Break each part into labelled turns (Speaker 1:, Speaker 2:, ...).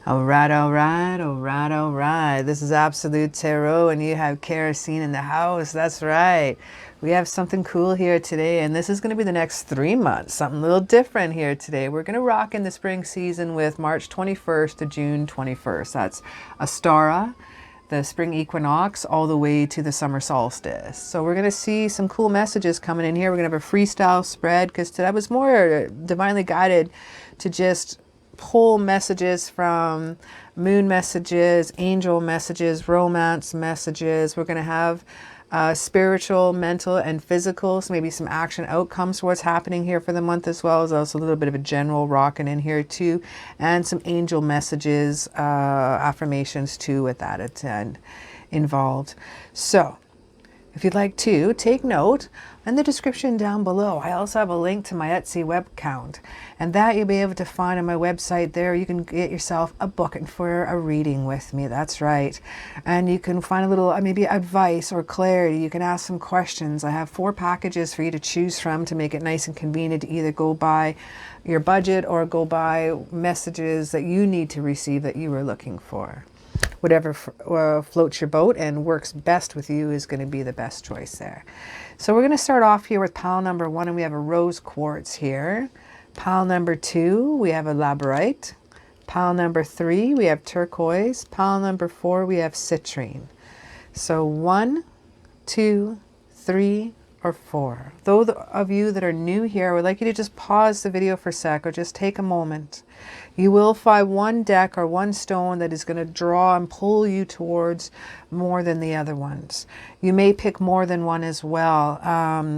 Speaker 1: All right, all right, all right, all right. This is Absolute Tarot, and you have CaraSeen in the house. That's right. We have something cool here today, and this is going to be the next 3 months. Something a little different here today. We're going to rock in the spring season with March 21st to June 21st. That's Astara, the spring equinox, all the way to the summer solstice. So we're going to see some cool messages coming in here. We're going to have a freestyle spread because today I was more divinely guided to just pull messages from moon messages, angel messages, romance messages. We're going to have spiritual, mental, and physical, so maybe some action outcomes for what's happening here for the month, as well as also a little bit of a general rocking in here too, and some angel messages, affirmations too with that involved. So if you'd like to take note, in the description down below, I also have a link to my Etsy web account, and that you'll be able to find on my website there. You can get yourself a booking for a reading with me. That's right. And you can find a little maybe advice or clarity. You can ask some questions. I have 4 packages for you to choose from to make it nice and convenient to either go by your budget or go by messages that you need to receive that you were looking for. Whatever floats your boat and works best with you is going to be the best choice there. So we're going to start off here with pile number 1, and we have a rose quartz here. Pile number 2, we have a labradorite. Pile number 3, we have turquoise. Pile number 4, we have citrine. So 1, 2, 3, or 4. Those of you that are new here, I would like you to just pause the video for a sec or just take a moment. You will find one deck or one stone that is going to draw and pull you towards more than the other ones. You may pick more than one as well.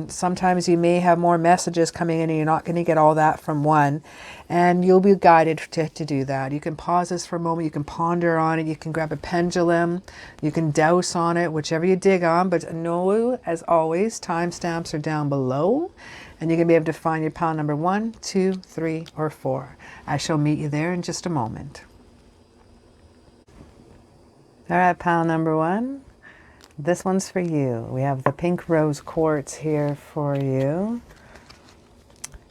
Speaker 1: Sometimes you may have more messages coming in and you're not going to get all that from one. And you'll be guided to do that. You can pause this for a moment. You can ponder on it. You can grab a pendulum. You can douse on it, whichever you dig on. But know, as always, timestamps are down below. And you're going to be able to find your pile number 1, 2, 3, or 4. I shall meet you there in just a moment. All right, pile number 1. This one's for you. We have the pink rose quartz here for you.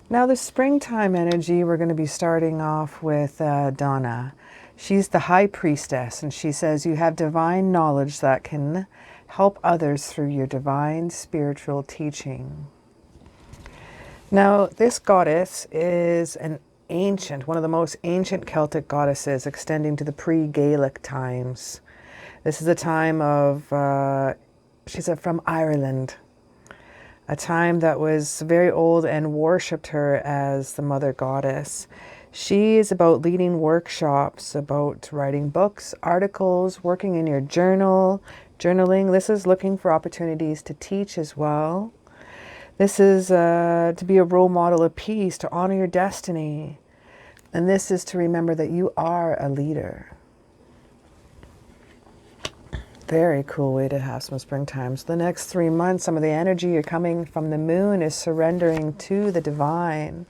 Speaker 1: Now the springtime energy, we're going to be starting off with Donna. She's the high priestess, and she says you have divine knowledge that can help others through your divine spiritual teaching. Now, this goddess is an ancient, one of the most ancient Celtic goddesses, extending to the pre-Gaelic times. This is a time of, she's from Ireland, a time that was very old and worshipped her as the mother goddess. She is about leading workshops, about writing books, articles, working in your journaling. This is looking for opportunities to teach as well. This is to be a role model of peace, to honor your destiny. And this is to remember that you are a leader. Very cool way to have some springtime. So the next 3 months, some of the energy you're coming from the moon is surrendering to the divine.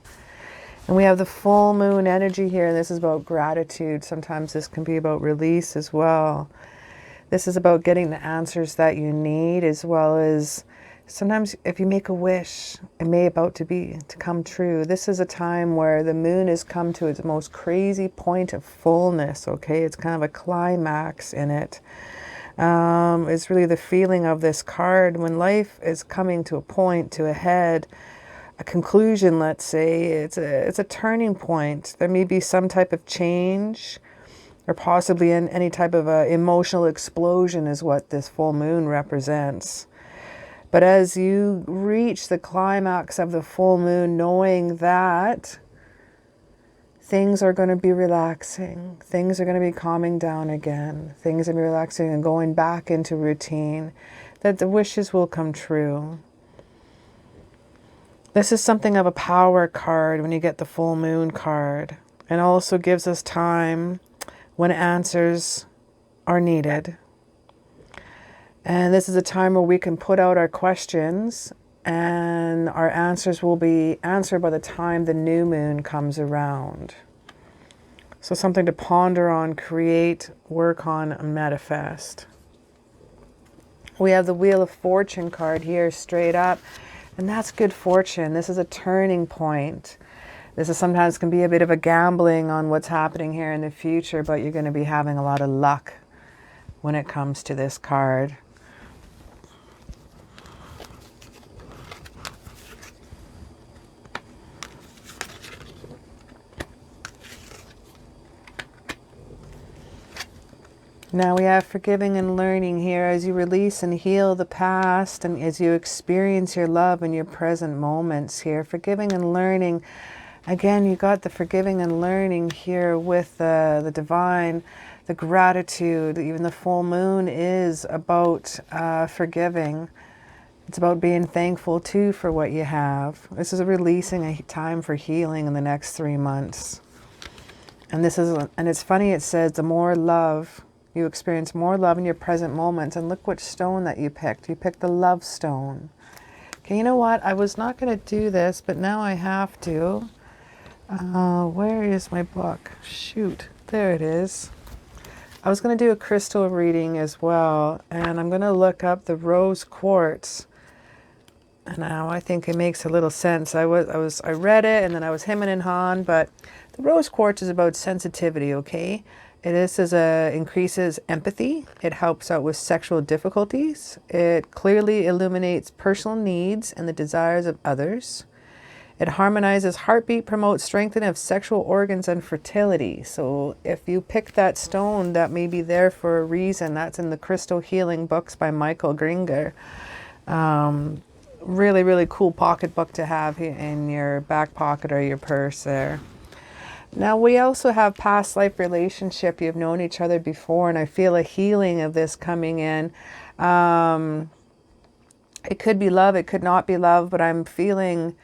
Speaker 1: And we have the full moon energy here, and this is about gratitude. Sometimes this can be about release as well. This is about getting the answers that you need, as well as sometimes if you make a wish, it may about to come true. This is a time where the moon has come to its most crazy point of fullness, okay? It's kind of a climax in it. It's really the feeling of this card when life is coming to a point, to a head, a conclusion, let's say. It's a turning point. There may be some type of change, or possibly any type of emotional explosion is what this full moon represents. But as you reach the climax of the full moon, knowing that things are going to be relaxing, things are going to be calming down again, things are going to be relaxing and going back into routine, that the wishes will come true. This is something of a power card when you get the full moon card. And also gives us time when answers are needed. And this is a time where we can put out our questions and our answers will be answered by the time the new moon comes around. So something to ponder on, create, work on, manifest. We have the Wheel of Fortune card here straight up, and that's good fortune. This is a turning point. This is sometimes can be a bit of a gambling on what's happening here in the future, but you're going to be having a lot of luck when it comes to this card. Now we have forgiving and learning here as you release and heal the past and as you experience your love in your present moments here. Forgiving and learning. Again, you got the forgiving and learning here with the divine, the gratitude. Even the full moon is about forgiving. It's about being thankful too for what you have. This is a releasing, a time for healing in the next 3 months. And it's funny, it says the more love, you experience more love in your present moments. And look which stone that you picked. You picked the love stone. Okay, you know what? I was not going to do this, but now I have to. Where is my book? Shoot, there it is. I was going to do a crystal reading as well, and I'm going to look up the rose quartz. And now I think it makes a little sense. I read it, and then I was hemming and hawing, but the rose quartz is about sensitivity, okay? Increases empathy. It helps out with sexual difficulties. It clearly illuminates personal needs and the desires of others. It harmonizes heartbeat, promotes strengthening of sexual organs and fertility. So if you pick that stone, that may be there for a reason. That's in the Crystal Healing books by Michael Gringer. Really, really cool pocketbook to have in your back pocket or your purse there. Now we also have past life relationship. You've known each other before, and I feel a healing of this coming in. It could be love, it could not be love, but I'm feeling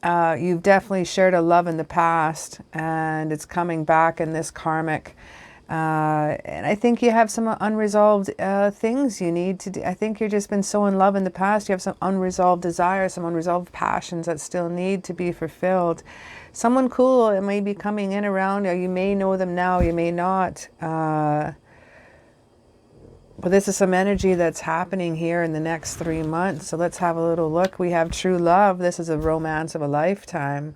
Speaker 1: you've definitely shared a love in the past, and it's coming back in this karmic. And I think you have some unresolved things you need to do. I think you've just been so in love in the past. You have some unresolved desires, some unresolved passions that still need to be fulfilled. Someone cool, it may be coming in around, or you may know them now, you may not. But this is some energy that's happening here in the next 3 months. So let's have a little look. We have true love. This is a romance of a lifetime.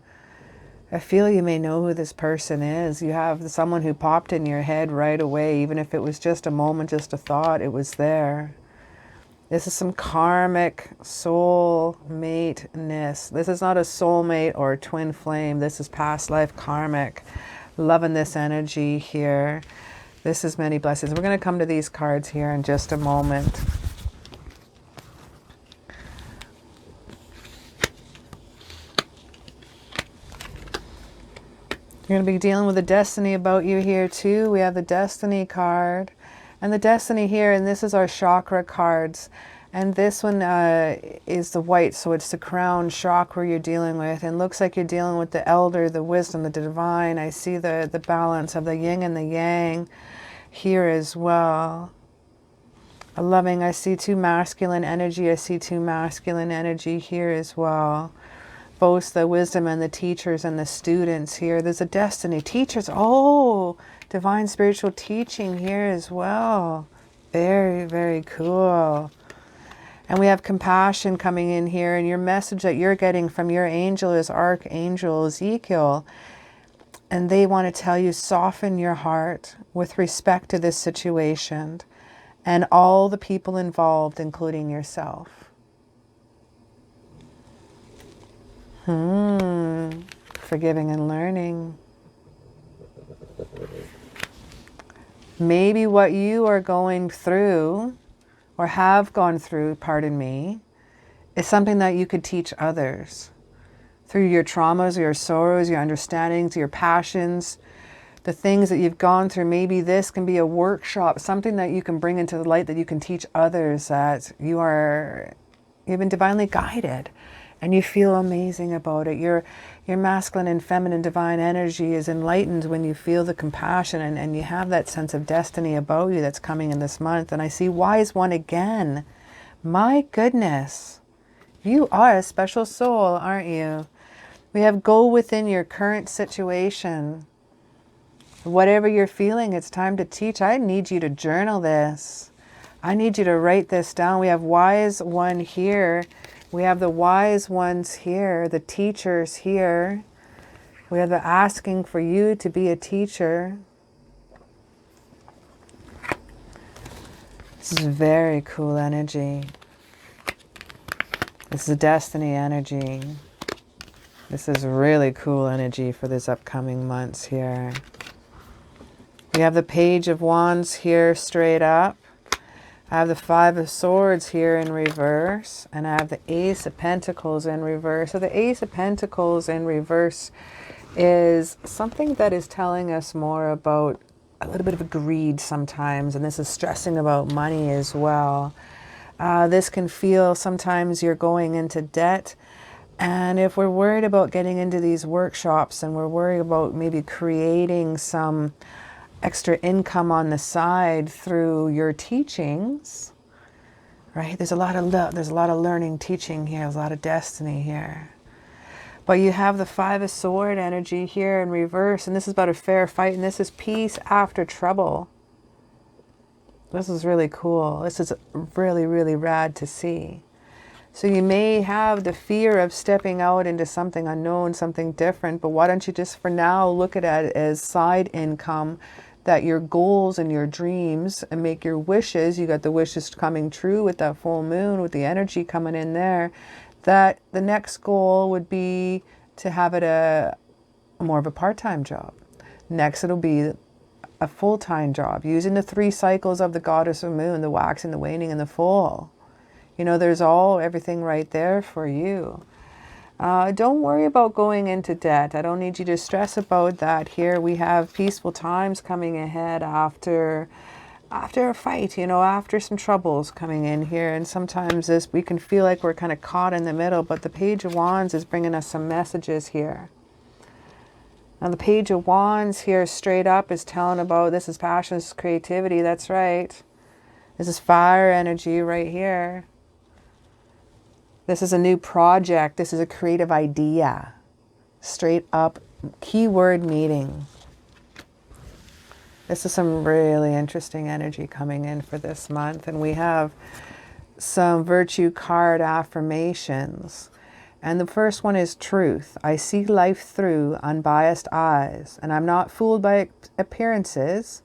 Speaker 1: I feel you may know who this person is. You have someone who popped in your head right away. Even if it was just a moment, just a thought, it was there. This is some karmic soulmate-ness. This is not a soulmate or a twin flame. This is past life karmic. Loving this energy here. This is many blessings. We're going to come to these cards here in just a moment. You're going to be dealing with the destiny about you here too. We have the destiny card. And the destiny here, and this is our chakra cards. And this one is the white, so it's the crown chakra you're dealing with. And looks like you're dealing with the elder, the wisdom, the divine. I see the balance of the yin and the yang here as well. A loving, I see two masculine energy. I see two masculine energy here as well. Both the wisdom and the teachers and the students here. There's a destiny. Teachers, oh, divine spiritual teaching here as well. Very, very cool. And we have compassion coming in here. And your message that you're getting from your angel is Archangel Ezekiel. And they want to tell you, soften your heart with respect to this situation and all the people involved, including yourself. Forgiving and learning. Maybe what you are going through, or have gone through, pardon me, is something that you could teach others. Through your traumas, your sorrows, your understandings, your passions, the things that you've gone through. Maybe this can be a workshop, something that you can bring into the light that you can teach others, that you've been divinely guided. And you feel amazing about it. Your masculine and feminine divine energy is enlightened when you feel the compassion, and you have that sense of destiny about you that's coming in this month. And I see wise one again. My goodness. You are a special soul, aren't you? We have go within your current situation. Whatever you're feeling, it's time to teach. I need you to journal this. I need you to write this down. We have wise one here. We have the wise ones here, the teachers here. We have the asking for you to be a teacher. This is very cool energy. This is destiny energy. This is really cool energy for this upcoming months here. We have the Page of Wands here straight up. I have the Five of Swords here in reverse. And I have the Ace of Pentacles in reverse. So the Ace of Pentacles in reverse is something that is telling us more about a little bit of a greed sometimes. And this is stressing about money as well. This can feel sometimes you're going into debt. And if we're worried about getting into these workshops and we're worried about maybe creating some extra income on the side through your teachings, right? There's a lot of learning, teaching here. There's a lot of destiny here. But you have the Five of Sword energy here in reverse, and this is about a fair fight, and this is peace after trouble. This is really cool. This is really, really rad to see. So you may have the fear of stepping out into something unknown, something different, but why don't you just for now look at it as side income, that your goals and your dreams, and make your wishes, you got the wishes coming true with that full moon, with the energy coming in there, that the next goal would be to have it a more of a part-time job. Next, it'll be a full-time job, using the 3 cycles of the goddess of moon, the waxing, the waning, and the full. You know, there's everything right there for you. Don't worry about going into debt. I don't need you to stress about that here. We have peaceful times coming ahead after a fight, you know, after some troubles coming in here. And sometimes we can feel like we're kind of caught in the middle, but the Page of Wands is bringing us some messages here. Now the Page of Wands here straight up is telling about, this is passion, this is creativity. That's right. This is fire energy right here. This is a new project. This is a creative idea. Straight up keyword meeting. This is some really interesting energy coming in for this month. And we have some virtue card affirmations. And the first one is truth. I see life through unbiased eyes, and I'm not fooled by appearances.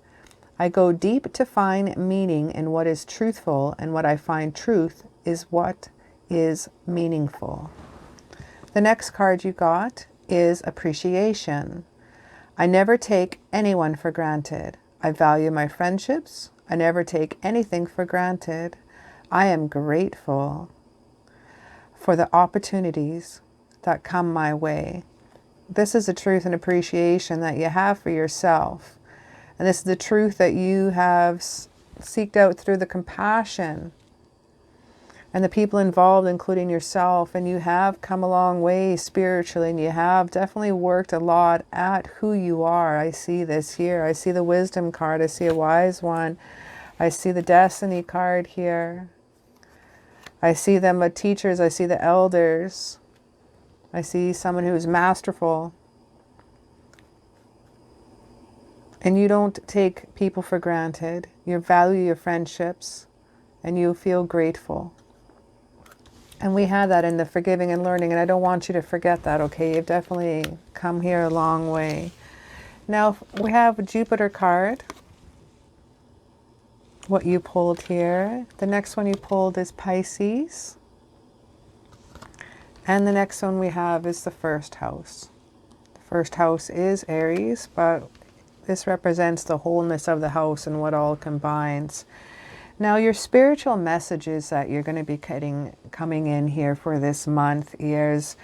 Speaker 1: I go deep to find meaning in what is truthful, and what I find truth is what is meaningful. The next card you got is appreciation. I never take anyone for granted. I value my friendships. I never take anything for granted. I am grateful for the opportunities that come my way. This is the truth and appreciation that you have for yourself. And this is the truth that you have seeked out through the compassion and the people involved, including yourself. And you have come a long way spiritually, and you have definitely worked a lot at who you are. I see this here. I see the wisdom card. I see a wise one. I see the destiny card here. I see them as teachers. I see the elders. I see someone who is masterful. And you don't take people for granted. You value your friendships, and you feel grateful. And we had that in the forgiving and learning, and I don't want you to forget that, okay? You've definitely come here a long way. Now, we have a Jupiter card. What you pulled here. The next one you pulled is Pisces. And the next one we have is the first house. The first house is Aries, but this represents the wholeness of the house and what all combines. Now, your spiritual messages that you're going to be coming in here for this month is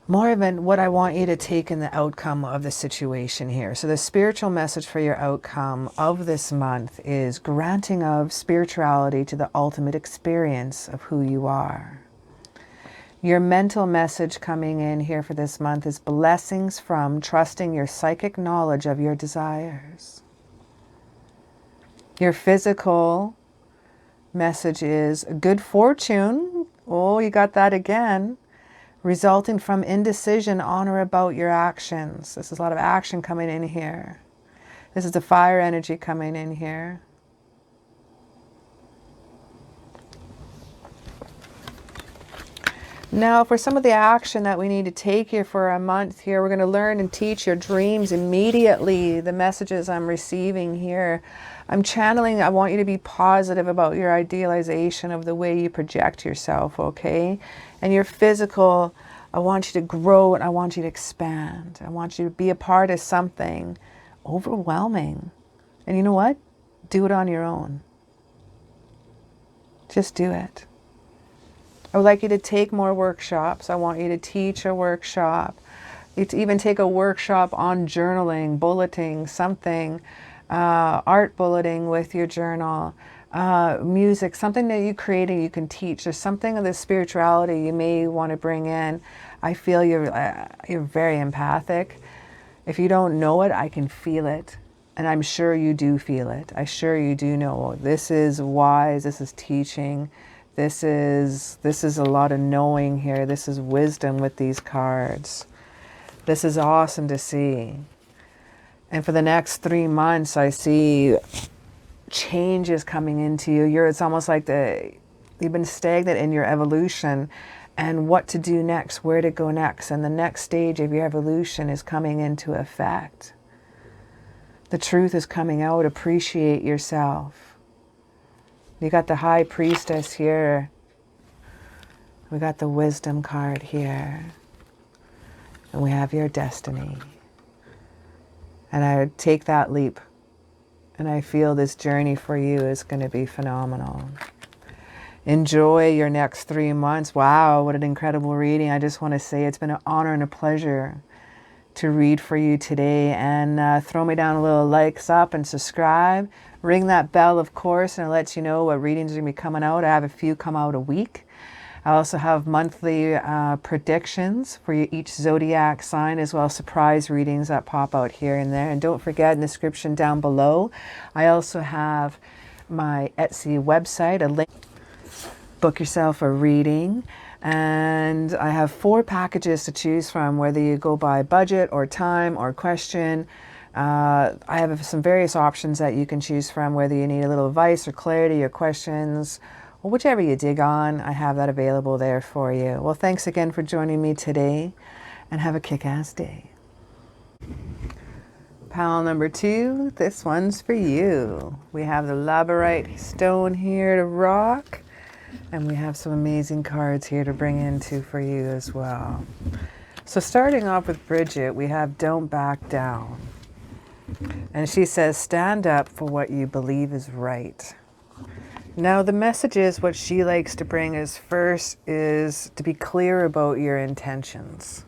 Speaker 1: more of what I want you to take in the outcome of the situation here. So the spiritual message for your outcome of this month is granting of spirituality to the ultimate experience of who you are. Your mental message coming in here for this month is blessings from trusting your psychic knowledge of your desires. Your physical message is good fortune. Oh, you got that again. Resulting from indecision on or about your actions. This is a lot of action coming in here. This is the fire energy coming in here. Now, for some of the action that we need to take here for a month here, we're going to learn and teach your dreams immediately. The messages I'm receiving here, I'm channeling, I want you to be positive about your idealization of the way you project yourself, okay? And your physical, I want you to grow and I want you to expand. I want you to be a part of something overwhelming. And you know what? Do it on your own. Just do it. I would like you to take more workshops. I want you to teach a workshop. You to even take a workshop on journaling, bulleting, something, art bulleting with your journal, music, something that you create and you can teach. There's something of the spirituality you may want to bring in. I feel you're very empathic. If you don't know it, I can feel it. And I'm sure you do feel it. I'm sure you do know. This is wise. This is teaching. This is a lot of knowing here. This is wisdom with these cards. This is awesome to see. And for the next 3 months, I see changes coming into you. It's almost like you've been stagnant in your evolution and what to do next, where to go next. And the next stage of your evolution is coming into effect. The truth is coming out. Appreciate yourself. You got the High Priestess here. We got the Wisdom card here. And we have your destiny. And I take that leap. And I feel this journey for you is going to be phenomenal. Enjoy your next 3 months. Wow, what an incredible reading. I just want to say it's been an honor and a pleasure to read for you today. And throw me down a little likes up and subscribe. Ring that bell, of course, and it lets you know what readings are going to be coming out. I have a few come out a week. I also have monthly predictions for each zodiac sign, as well as surprise readings that pop out here and there. And don't forget, in the description down below, I also have my Etsy website, a link. Book yourself a reading. And I have 4 packages to choose from, whether you go by budget or time or question. I have some various options that you can choose from, whether you need a little advice or clarity or questions, or whichever you dig on. I have that available there for you. Well, thanks again for joining me today, and have a kick-ass day. Pile number 2, this one's for you. We have the labradorite stone here to rock, and we have some amazing cards here to bring into for you as well. So starting off with Bridget, we have Don't Back Down. And she says, stand up for what you believe is right. Now the message is, what she likes to bring is, first is to be clear about your intentions.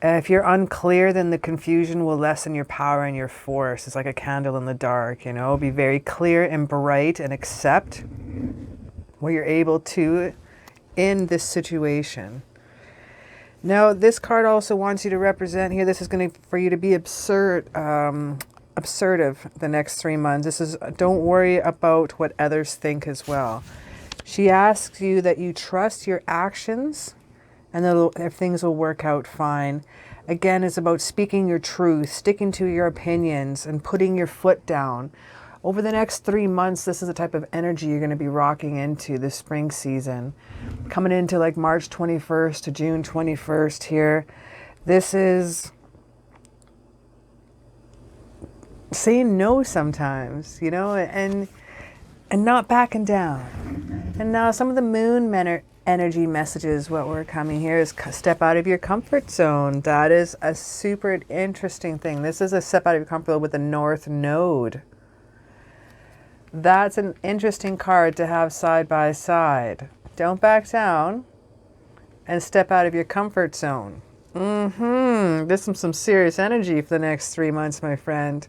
Speaker 1: If you're unclear, then the confusion will lessen your power and your force. It's like a candle in the dark, you know. Be very clear and bright and accept what you're able to in this situation. Now, this card also wants you to represent here. This is going to, for you to be assertive the next 3 months. This is, don't worry about what others think as well. She asks you that you trust your actions and that things will work out fine. Again, it's about speaking your truth, sticking to your opinions, and putting your foot down. Over the next 3 months, this is the type of energy you're going to be rocking into this spring season. Coming into like March 21st to June 21st here. This is saying no sometimes, you know, and not backing down. And now some of the moon energy messages, what we're coming here is step out of your comfort zone. That is a super interesting thing. This is a step out of your comfort zone with the North Node. That's an interesting card to have side by side. Don't back down and step out of your comfort zone. This is some serious energy for the next 3 months, my friend.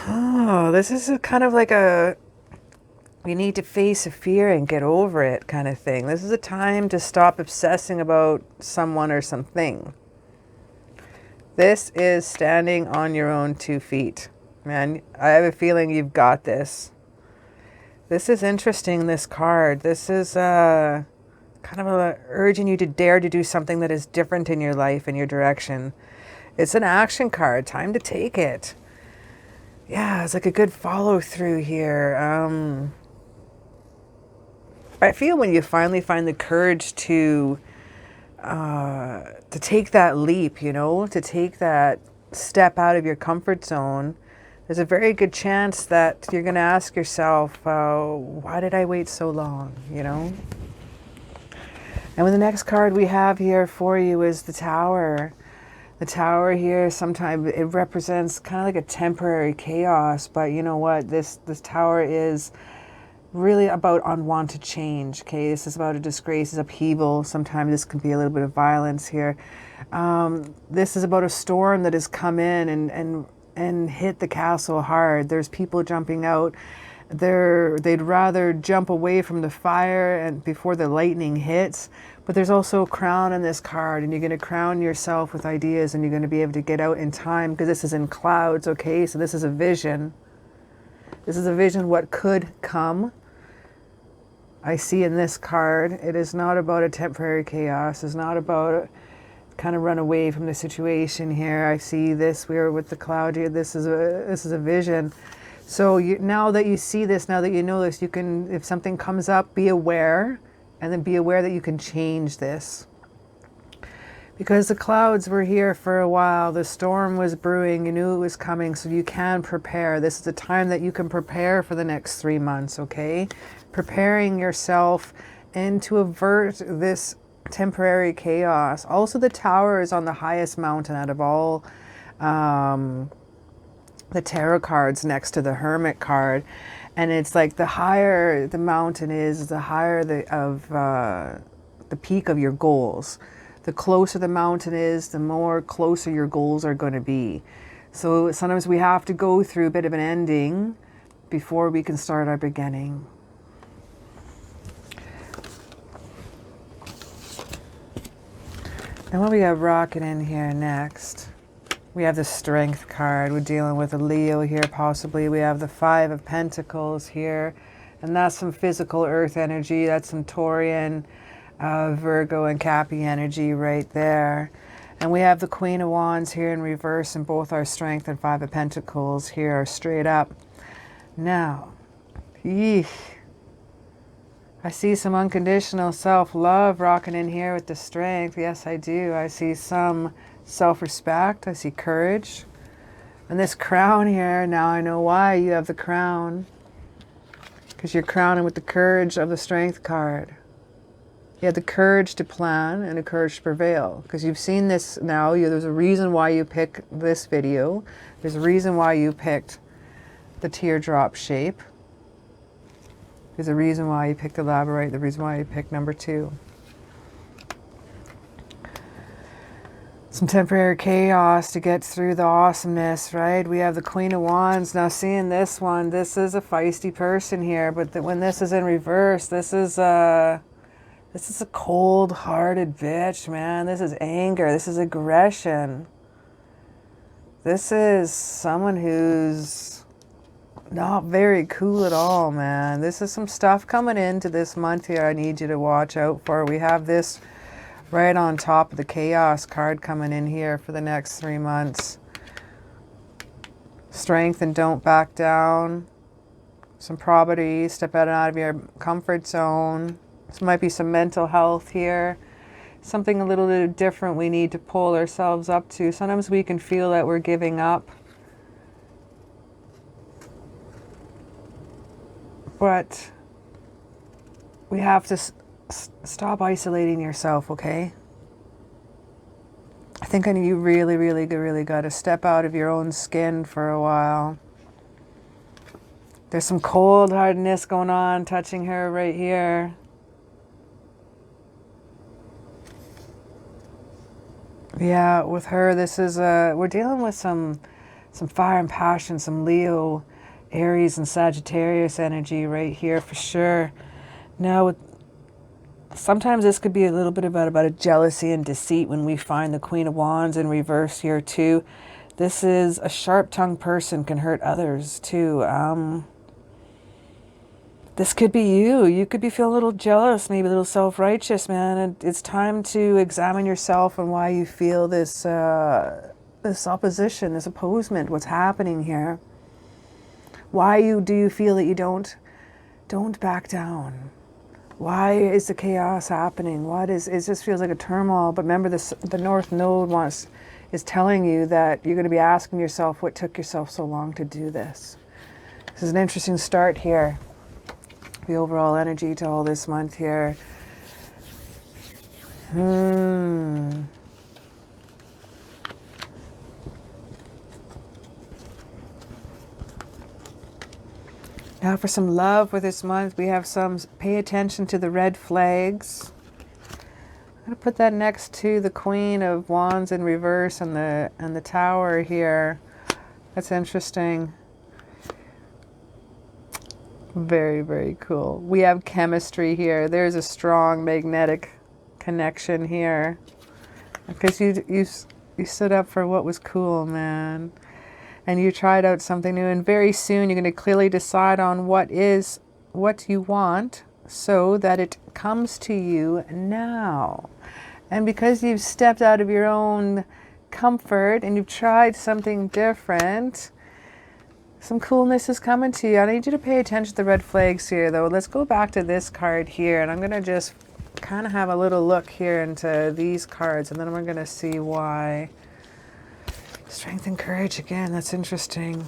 Speaker 1: Oh, this is kind of like You need to face a fear and get over it, kind of thing. This is a time to stop obsessing about someone or something. This is standing on your own 2 feet. Man, I have a feeling you've got this. This is interesting, this card. This is kind of urging you to dare to do something that is different in your life, in your direction. It's an action card. Time to take it. Yeah, it's like a good follow through here. I feel when you finally find the courage to take that leap, you know, to take that step out of your comfort zone, there's a very good chance that you're going to ask yourself, why did I wait so long, you know? And when the next card we have here for you is the Tower. The Tower here, sometimes it represents kind of like a temporary chaos, but you know what? This Tower is really about unwanted change. Okay, this is about a disgrace, upheaval. Sometimes this can be a little bit of violence here. This is about a storm that has come in and hit the castle hard. There's people jumping out. They'd rather jump away from the fire and before the lightning hits. But there's also a crown in this card, and you're going to crown yourself with ideas, and you're going to be able to get out in time because this is in clouds. Okay, so this is a vision. This is a vision what could come. I see in this card, it is not about a temporary chaos. It's not about kind of run away from the situation here. I see this. We are with the cloud here. This is a vision. So now that you see this, now that you know this, you can, if something comes up, be aware, and then be aware that you can change this. Because the clouds were here for a while, the storm was brewing, you knew it was coming, so you can prepare. This is a time that you can prepare for the next 3 months, okay? Preparing yourself and to avert this temporary chaos. Also, the Tower is on the highest mountain out of all the tarot cards next to the Hermit card. And it's like the higher the mountain is, the higher the peak of your goals. The closer the mountain is, the more closer your goals are going to be. So sometimes we have to go through a bit of an ending before we can start our beginning. And what we got rocking in here next, we have the Strength card. We're dealing with a Leo here possibly. We have the 5 of Pentacles here. And that's some physical earth energy. That's some Taurian, Virgo and Cappy energy right there. And we have the Queen of Wands here in reverse, and both our Strength and 5 of Pentacles here are straight up. Now, I see some unconditional self-love rocking in here with the Strength. Yes, I do. I see some self-respect. I see courage. And this crown here, now I know why you have the crown. Because you're crowning with the courage of the Strength card. You had the courage to plan and the courage to prevail. Because you've seen this now. There's a reason why you picked this video. There's a reason why you picked the teardrop shape. There's a reason why you picked the labradorite. The reason why you picked number 2. Some temporary chaos to get through the awesomeness, right? We have the Queen of Wands. Now seeing this one, this is a feisty person here, but when this is in reverse, this is a cold-hearted bitch, man. This is anger. This is aggression. This is someone who's not very cool at all, man. This is some stuff coming into this month here I need you to watch out for. We have this right on top of the Chaos card coming in here for the next 3 months. Strength and don't back down. Some probity, step out of your comfort zone. This might be some mental health here. Something a little bit different we need to pull ourselves up to. Sometimes we can feel that we're giving up. But we have to stop isolating yourself, okay? I think you really got to step out of your own skin for a while. There's some cold hardness going on, touching her right here. Yeah, with her, this is we're dealing with some fire and passion, some Leo Aries and Sagittarius energy right here for sure. Now, sometimes this could be a little bit about a jealousy and deceit when we find the Queen of Wands in reverse here too. This is a sharp-tongued person can hurt others too. This could be you. You could be feeling a little jealous, maybe a little self-righteous, man. And it's time to examine yourself and why you feel this this opposition, this opposement. What's happening here? Why do you feel that you don't back down? Why is the chaos happening? It just feels like a turmoil. But remember, the North Node is telling you that you're going to be asking yourself, what took yourself so long to do this? This is an interesting start here. The overall energy to all this month here. Now for some love for this month, we have some pay attention to the red flags. I'm going to put that next to the Queen of Wands in reverse and the Tower here. That's interesting. Very, very cool. We have chemistry here. There's a strong magnetic connection here. Because you stood up for what was cool, man. And you tried out something new. And very soon you're going to clearly decide on what you want so that it comes to you now. And because you've stepped out of your own comfort and you've tried something different, some coolness is coming to you. I need you to pay attention to the red flags here, though. Let's go back to this card here, and I'm going to just kind of have a little look here into these cards, and then we're going to see why. Strength and courage again. That's interesting.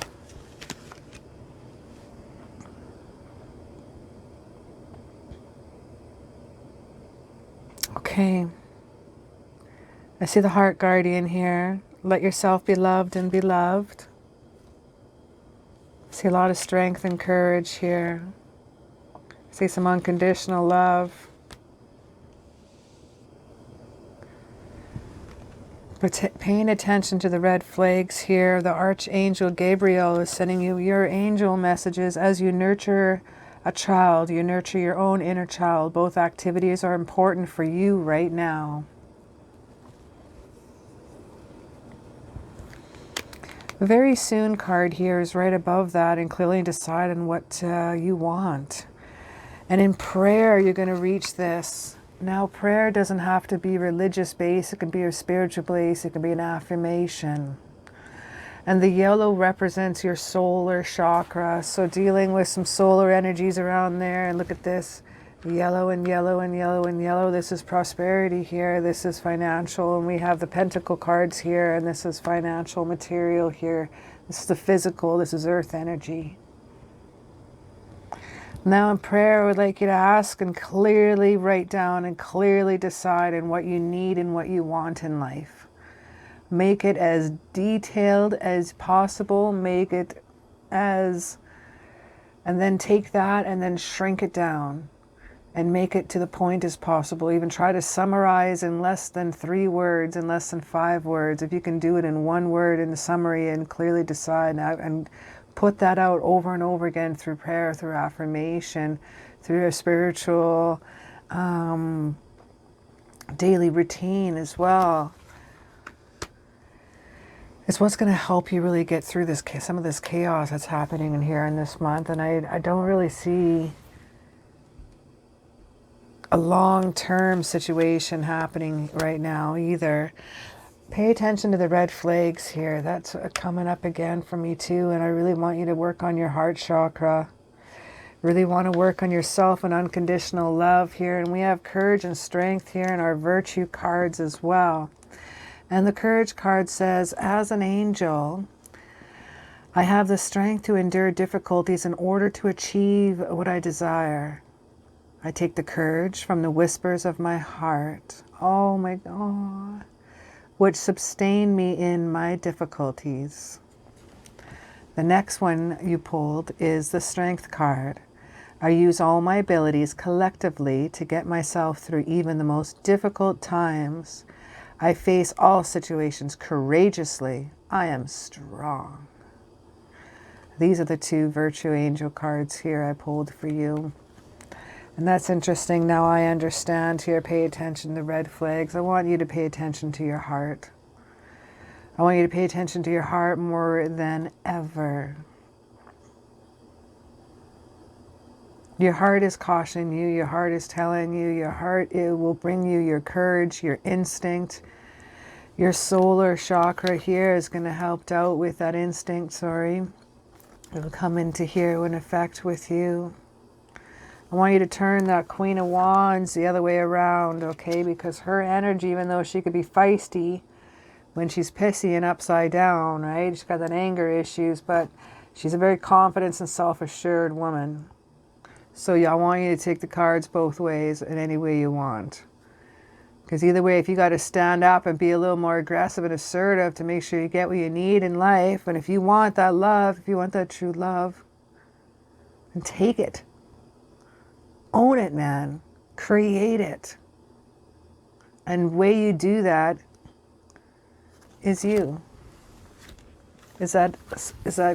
Speaker 1: Okay. I see the Heart Guardian here. Let yourself be loved and be loved. See a lot of strength and courage here. See some unconditional love. But paying attention to the red flags here, the Archangel Gabriel is sending you your angel messages as you nurture a child. You nurture your own inner child. Both activities are important for you right now. The very soon card here is right above that, and clearly decide on what you want. And in prayer, you're going to reach this. Now, prayer doesn't have to be religious based. It can be a spiritual base. It can be an affirmation. And the yellow represents your solar chakra. So dealing with some solar energies around there. And look at this. Yellow and yellow and yellow and yellow. This is prosperity here. This is financial. And we have the pentacle cards here. And this is financial material here. This is the physical. This is earth energy. Now in prayer, I would like you to ask and clearly write down and clearly decide on what you need and what you want in life. Make it as detailed as possible. Make it as... And then take that and then shrink it down. And make it to the point as possible. Even try to summarize in less than 3 words, in less than 5 words. If you can do it in 1 word in the summary and clearly decide and put that out over and over again through prayer, through affirmation, through a spiritual daily routine as well. It's what's going to help you really get through this, some of this chaos that's happening in here in this month. And I don't really see a long-term situation happening right now either. Pay attention to the red flags here. That's coming up again for me too. And I really want you to work on your heart chakra. Really want to work on yourself and unconditional love here. And we have courage and strength here in our virtue cards as well. And the courage card says, as an angel, I have the strength to endure difficulties in order to achieve what I desire. I take the courage from the whispers of my heart. Oh my God. Which sustain me in my difficulties. The next one you pulled is the Strength card. I use all my abilities collectively to get myself through even the most difficult times. I face all situations courageously. I am strong. These are the two virtue angel cards here I pulled for you. And that's interesting. Now I understand here. Pay attention to red flags. I want you to pay attention to your heart. I want you to pay attention to your heart more than ever. Your heart is cautioning you. Your heart is telling you. Your heart, it will bring you your courage, your instinct. Your solar chakra here is going to help out with that instinct, sorry. It will come into here in effect with you. I want you to turn that Queen of Wands the other way around, okay? Because her energy, even though she could be feisty when she's pissy and upside down, right? She's got that anger issues, but she's a very confident and self-assured woman. So yeah, I want you to take the cards both ways in any way you want. Because either way, if you got to stand up and be a little more aggressive and assertive to make sure you get what you need in life, and if you want that love, if you want that true love, then take it. Own it, man. Create it. And the way you do that is you. Is that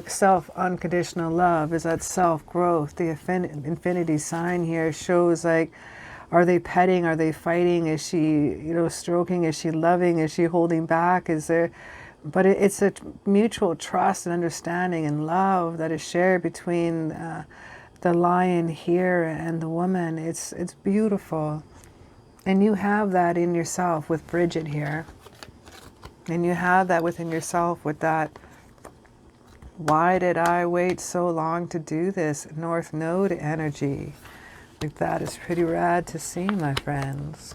Speaker 1: self-unconditional love? Is that self-growth? The infinity sign here shows, like, are they petting? Are they fighting? Is she, stroking? Is she loving? Is she holding back? Is there... But it's a mutual trust and understanding and love that is shared between the lion here and the woman. It's beautiful. And you have that in yourself with Bridget here. And you have that within yourself with that, why did I wait so long to do this? North Node energy. Like, that is pretty rad to see, my friends.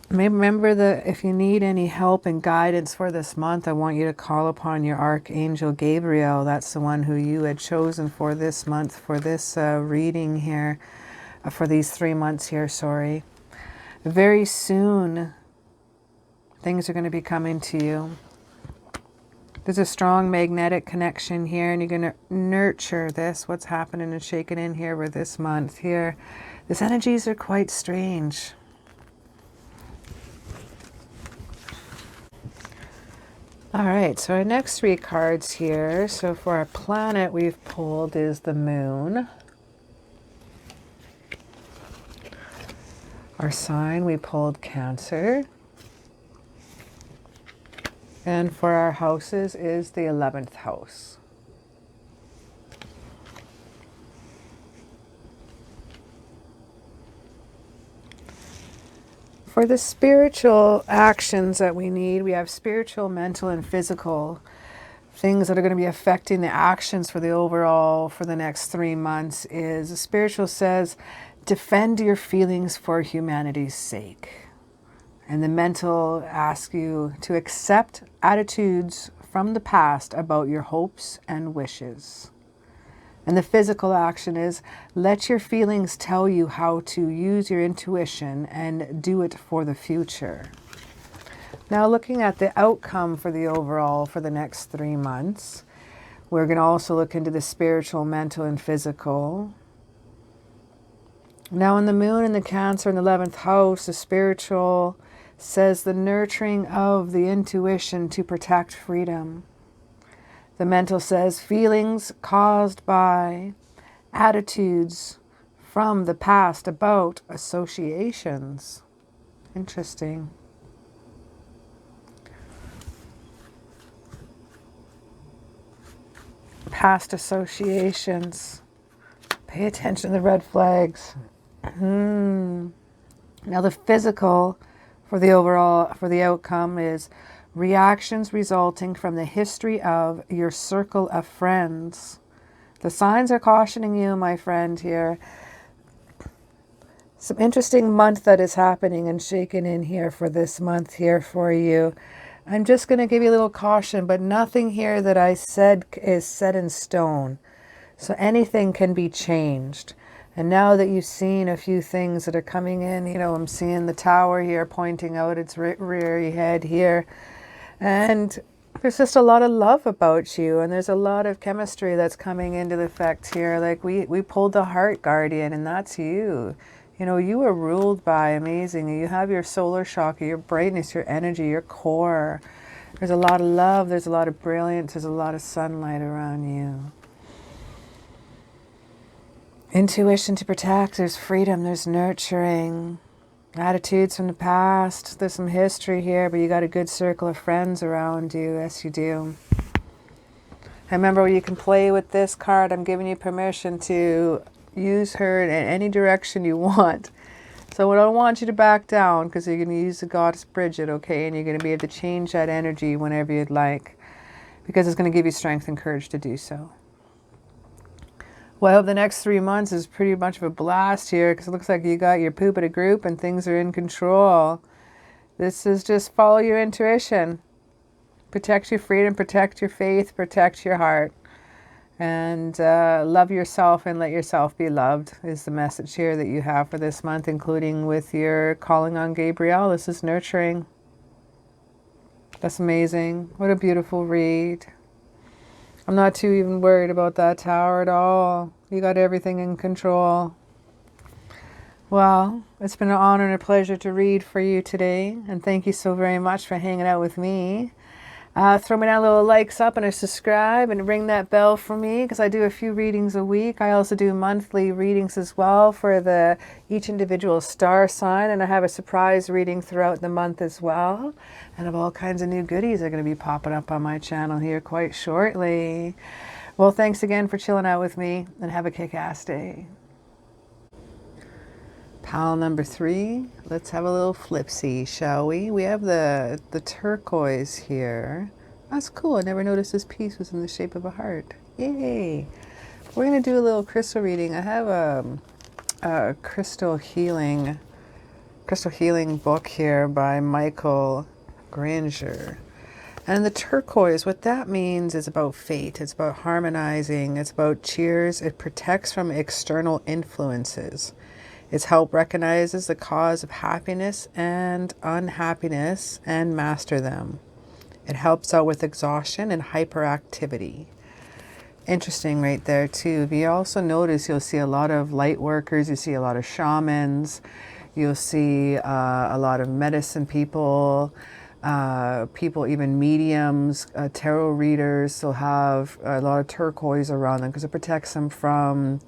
Speaker 1: Remember that if you need any help and guidance for this month, I want you to call upon your Archangel Gabriel. That's the one who you had chosen for this month, for this reading here, for these 3 months here, sorry. Very soon, things are going to be coming to you. There's a strong magnetic connection here, and you're going to nurture this, what's happening and shaking in here with this month here. These energies are quite strange. All right, so our next 3 cards here. So for our planet we've pulled is the moon. Our sign we pulled Cancer. And for our houses is the 11th house. For the spiritual actions that we need, we have spiritual, mental, and physical things that are going to be affecting the actions for the overall for the next 3 months. Is the spiritual says, defend your feelings for humanity's sake. And the mental asks you to accept attitudes from the past about your hopes and wishes. And the physical action is, let your feelings tell you how to use your intuition and do it for the future. Now, looking at the outcome for the overall for the next 3 months, we're going to also look into the spiritual, mental, and physical. Now, in the moon and the Cancer in the 11th house, the spiritual says the nurturing of the intuition to protect freedom. The mental says feelings caused by attitudes from the past about associations. Interesting. Past associations. Pay attention to the red flags. Now the physical for the overall, for the outcome is reactions resulting from the history of your circle of friends. The signs are cautioning you, my friend, here. Some interesting month that is happening and shaking in here for this month here for you. I'm just going to give you a little caution, but nothing here that I said is set in stone. So anything can be changed. And now that you've seen a few things that are coming in, I'm seeing the tower here pointing out its rear head here. And there's just a lot of love about you. And there's a lot of chemistry that's coming into the effect here. Like we pulled the heart guardian, and that's you. You are ruled by amazing. You have your solar chakra, your brightness, your energy, your core. There's a lot of love. There's a lot of brilliance. There's a lot of sunlight around you. Intuition to protect. There's freedom. There's nurturing. Attitudes from the past. There's some history here, but you got a good circle of friends around you. Yes, you do. And remember, you can play with this card. I'm giving you permission to use her in any direction you want. So I don't want you to back down, because you're going to use the goddess Bridget, okay? And you're going to be able to change that energy whenever you'd like, because it's going to give you strength and courage to do so. Well, I hope the next 3 months is pretty much of a blast here, because it looks like you got your poop at a group and things are in control. This is just follow your intuition. Protect your freedom, protect your faith, protect your heart. And love yourself and let yourself be loved is the message here that you have for this month, including with your calling on Gabriel. This is nurturing. That's amazing. What a beautiful read. I'm not too even worried about that tower at all. You got everything in control. Well, it's been an honor and a pleasure to read for you today. And thank you so very much for hanging out with me. Throw me down little likes up and a subscribe and ring that bell for me, because I do a few readings a week. I also do monthly readings as well for each individual star sign, and I have a surprise reading throughout the month as well. And I have all kinds of new goodies that are going to be popping up on my channel here quite shortly. Well, thanks again for chilling out with me, and have a kick-ass day. Pile number 3, let's have a little flipsy, shall we? We have the turquoise here. That's cool. I never noticed this piece was in the shape of a heart. Yay! We're going to do a little crystal reading. I have a crystal healing book here by Michael Granger. And the turquoise, what that means is about fate. It's about harmonizing. It's about cheers. It protects from external influences. Its help recognizes the cause of happiness and unhappiness and master them. It helps out with exhaustion and hyperactivity. Interesting right there too. If you also notice, you'll see a lot of light workers, you see a lot of shamans, you'll see a lot of medicine people, even mediums, tarot readers. They'll have a lot of turquoise around them because it protects them from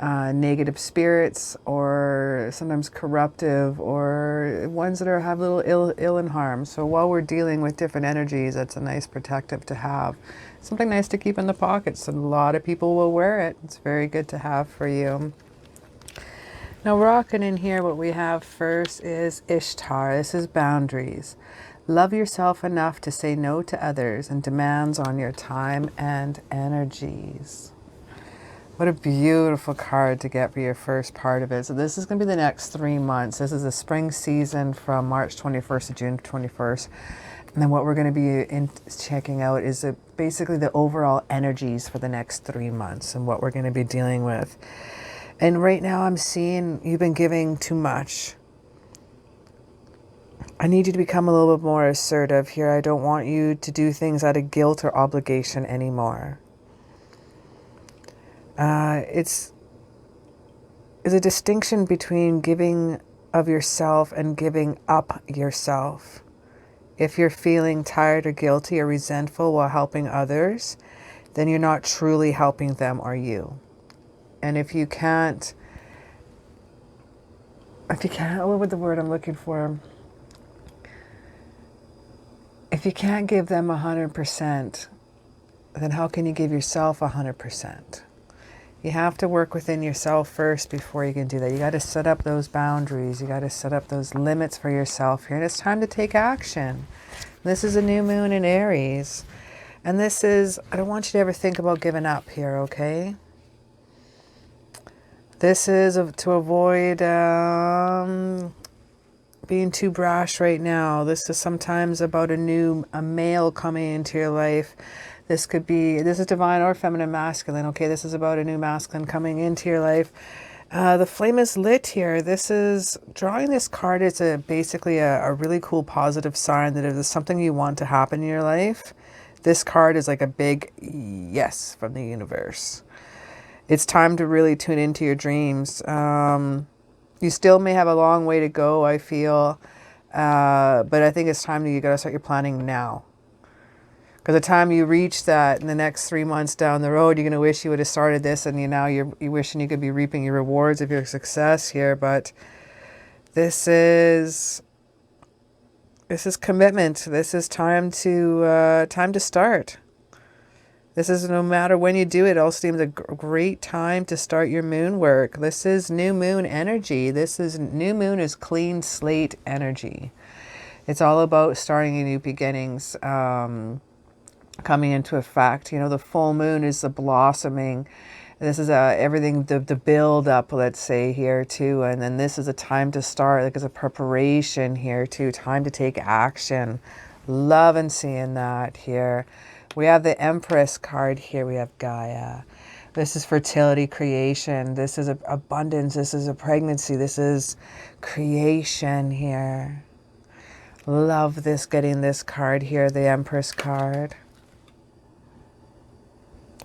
Speaker 1: negative spirits, or sometimes corruptive, or ones that have little ill and harm. So while we're dealing with different energies, that's a nice protective to have. Something nice to keep in the pockets. A lot of people will wear it. It's very good to have for you. Now, rocking in here, what we have first is Ishtar. This is boundaries. Love yourself enough to say no to others and demands on your time and energies. What a beautiful card to get for your first part of it. So this is going to be the next 3 months. This is the spring season from March 21st to June 21st. And then what we're going to be checking out is basically the overall energies for the next 3 months and what we're going to be dealing with. And right now I'm seeing you've been giving too much. I need you to become a little bit more assertive here. I don't want you to do things out of guilt or obligation anymore. It's a distinction between giving of yourself and giving up yourself. If you're feeling tired or guilty or resentful while helping others, then you're not truly helping them or you. And if you can't, what was the word I'm looking for? If you can't give them 100%, then how can you give yourself 100%? You have to work within yourself first before you can do that. You got to set up those boundaries. You got to set up those limits for yourself here. And it's time to take action. This is a new moon in Aries. And this is, I don't want you to ever think about giving up here, okay? This is to avoid being too brash right now. This is sometimes about a male coming into your life. This is divine or feminine masculine. Okay, this is about a new masculine coming into your life. The flame is lit here. This is, drawing this card is basically a really cool positive sign that if there's something you want to happen in your life, this card is like a big yes from the universe. It's time to really tune into your dreams. You still may have a long way to go, I feel. But I think it's time that you got to start your planning now. Because the time you reach that in the next 3 months down the road, you're going to wish you would have started this, and you're wishing you could be reaping your rewards of your success here. But this is commitment. This is time to start. This is, no matter when you do it, also seems a great time to start your moon work. This is new moon energy. New moon is clean slate energy. It's all about starting new beginnings, coming into effect. The full moon is the blossoming. This is everything, the build up, let's say, here too. And then this is a time to start, like it's a preparation here too, time to take action. Love and seeing that here. We have the Empress card here. We have Gaia. This is fertility, creation. This is abundance. This is a pregnancy. This is creation here. Love this, getting this card here, the Empress card.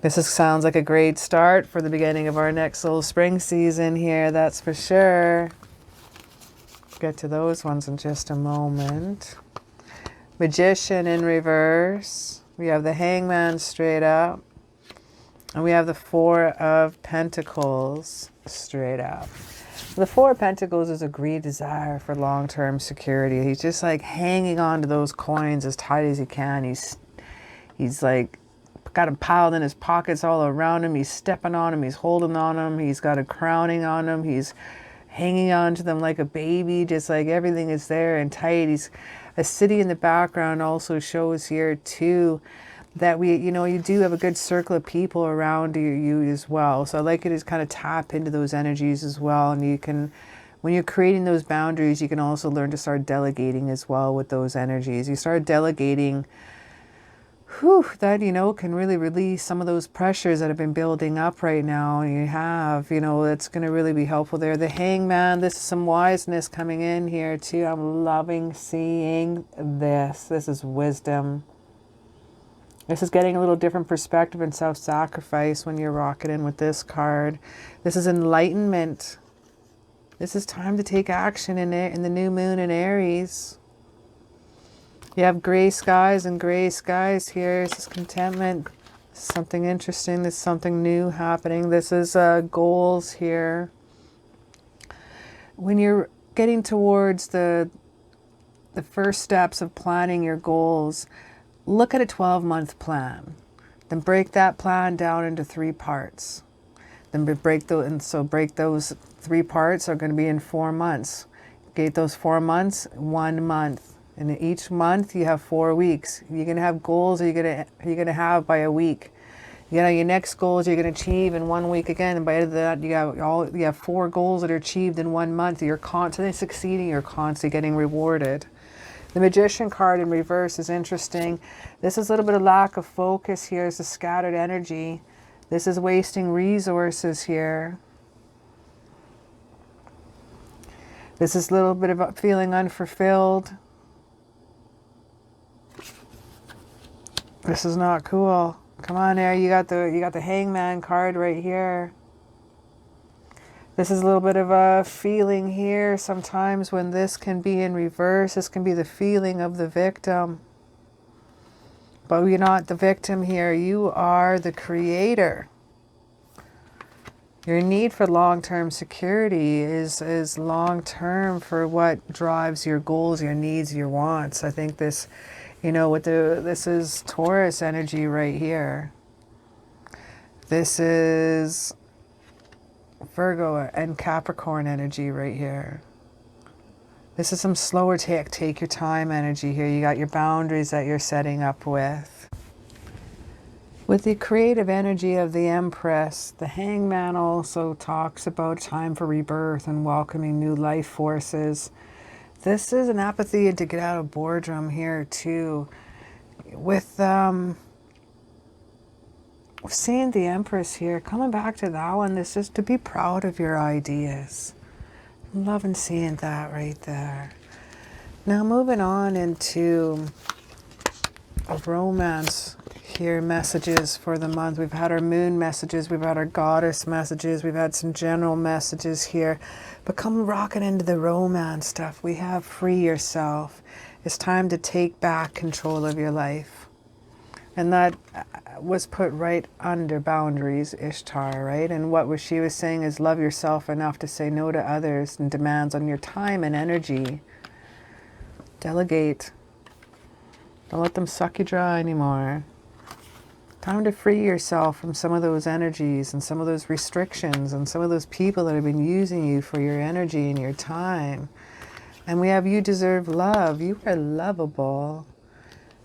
Speaker 1: Sounds like a great start for the beginning of our next little spring season here, that's for sure. Get to those ones in just a moment. Magician in reverse. We have the Hangman straight up. And we have the Four of Pentacles straight up. The Four of Pentacles is a greed, desire for long-term security. He's just like hanging on to those coins as tight as he can. He's like got them piled in his pockets all around him. He's stepping on them. He's holding on them. He's got a crowning on them. He's hanging on to them like a baby, just like everything is there and tight. A city in the background also shows here too that you do have a good circle of people around you as well. So I'd like you to just kind of tap into those energies as well. And you can, when you're creating those boundaries, you can also learn to start delegating as well with those energies. You start delegating, that, can really release some of those pressures that have been building up right now. And you have, that's going to really be helpful there. The Hangman, this is some wiseness coming in here too. I'm loving seeing this. This is wisdom. This is getting a little different perspective and self-sacrifice when you're rocking in with this card. This is enlightenment. This is time to take action in the new moon in Aries. You have gray skies and gray skies here. This is contentment. This is something interesting. There's something new happening. This is goals here. When you're getting towards the first steps of planning your goals, look at a 12-month plan. Then break that plan down into 3 parts. Then break those 3 parts are going to be in 4 months. Get those 4 months, 1 month. And in each month you have 4 weeks. You're going to have goals you're going to have by a week. Your next goals you're going to achieve in 1 week again. And by the end of that, you have 4 goals that are achieved in 1 month. You're constantly succeeding. You're constantly getting rewarded. The Magician card in reverse is interesting. This is a little bit of lack of focus here. It's a scattered energy. This is wasting resources here. This is a little bit of feeling unfulfilled. This is not cool. Come on there. You got the Hangman card right here. This is a little bit of a feeling here. Sometimes when this can be in reverse, this can be the feeling of the victim. But you're not the victim here. You are the creator. Your need for long-term security is long-term for what drives your goals, your needs, your wants. I think this, this is Taurus energy right here. This is Virgo and Capricorn energy right here. This is some slower take your time energy here. You got your boundaries that you're setting up with. With the creative energy of the Empress, the Hangman also talks about time for rebirth and welcoming new life forces. This is an apathy and to get out of boredom here too. With seeing the Empress here, coming back to that one, this is to be proud of your ideas. I'm loving seeing that right there. Now moving on into a romance here, messages for the month. We've had our moon messages, we've had our goddess messages, we've had some general messages here. But come rocking into the romance stuff. We have free yourself. It's time to take back control of your life. And that was put right under boundaries, Ishtar, right? And what she was saying is love yourself enough to say no to others and demands on your time and energy. Delegate. Don't let them suck you dry anymore. Time to free yourself from some of those energies and some of those restrictions and some of those people that have been using you for your energy and your time. And we have you deserve love. You are lovable.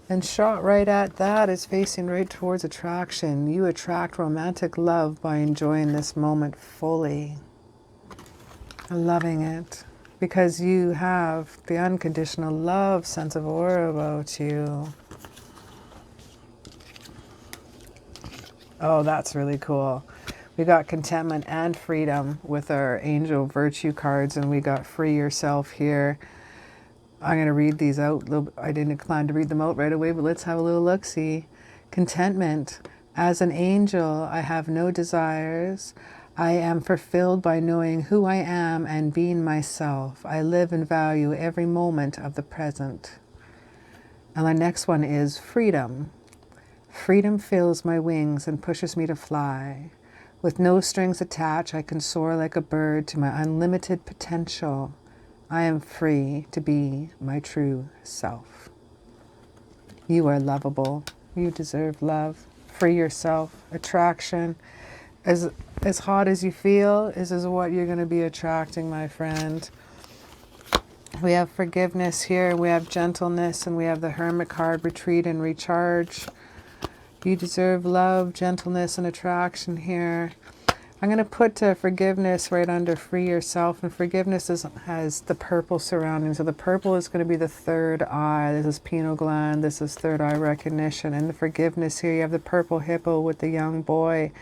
Speaker 1: And shot right at that is facing right towards attraction. You attract romantic love by enjoying this moment fully. Loving it. Because you have the unconditional love sense of aura about you. Oh, that's really cool. We got contentment and freedom with our angel virtue cards, and we got free yourself here. I'm going to read these out. I didn't plan to read them out right away, but let's have a little look-see. Contentment. As an angel, I have no desires. I am fulfilled by knowing who I am and being myself. I live and value every moment of the present. And the next one is freedom. Freedom fills my wings and pushes me to fly. With no strings attached, I can soar like a bird to my unlimited potential. I am free to be my true self. You are lovable. You deserve love. Free yourself. Attraction. As hot as you feel is what you're going to be attracting, my friend. We have forgiveness here. We have gentleness, and we have the Hermit card, retreat and recharge. You deserve love, gentleness, and attraction here. I'm going to put forgiveness right under free yourself, and forgiveness has the purple surrounding. So the purple is going to be the third eye. This is pineal gland. This is third eye recognition. And the forgiveness here, you have the purple hippo with the young boy.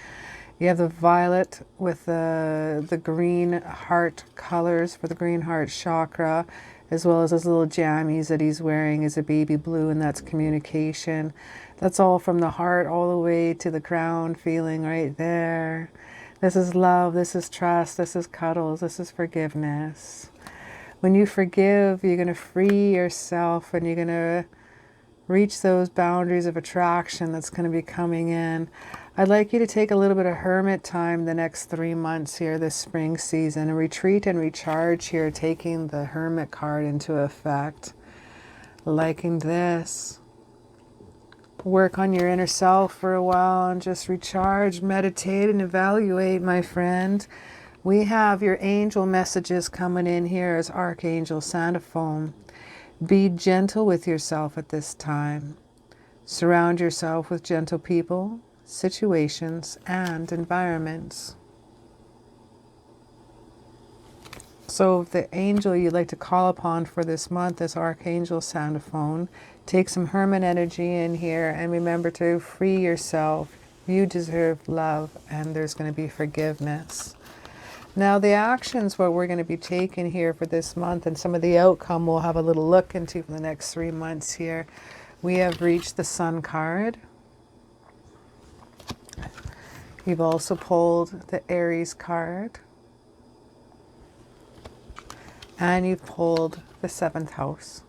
Speaker 1: You have the violet with the green heart colors for the green heart chakra, as well as those little jammies that he's wearing is a baby blue, and that's communication. That's all from the heart all the way to the crown feeling right there. This is love, this is trust, this is cuddles, this is forgiveness. When you forgive, you're going to free yourself, and you're going to reach those boundaries of attraction that's going to be coming in. I'd like you to take a little bit of hermit time the next 3 months here, this spring season, and retreat and recharge here, taking the hermit card into effect. Liking this. Work on your inner self for a while and just recharge, meditate, and evaluate, my friend. We have your angel messages coming in here as Archangel Sandalphon. Be gentle with yourself at this time. Surround yourself with gentle people, situations, and environments. So if the angel you'd like to call upon for this month is Archangel Sandalphon, take some hermit energy in here, and remember to free yourself. You deserve love, and there's going to be forgiveness. Now the actions what we're going to be taking here for this month, and some of the outcome we'll have a little look into for the next 3 months here. We have reached the Sun card. You've also pulled the Aries card. And you've pulled the 7th house.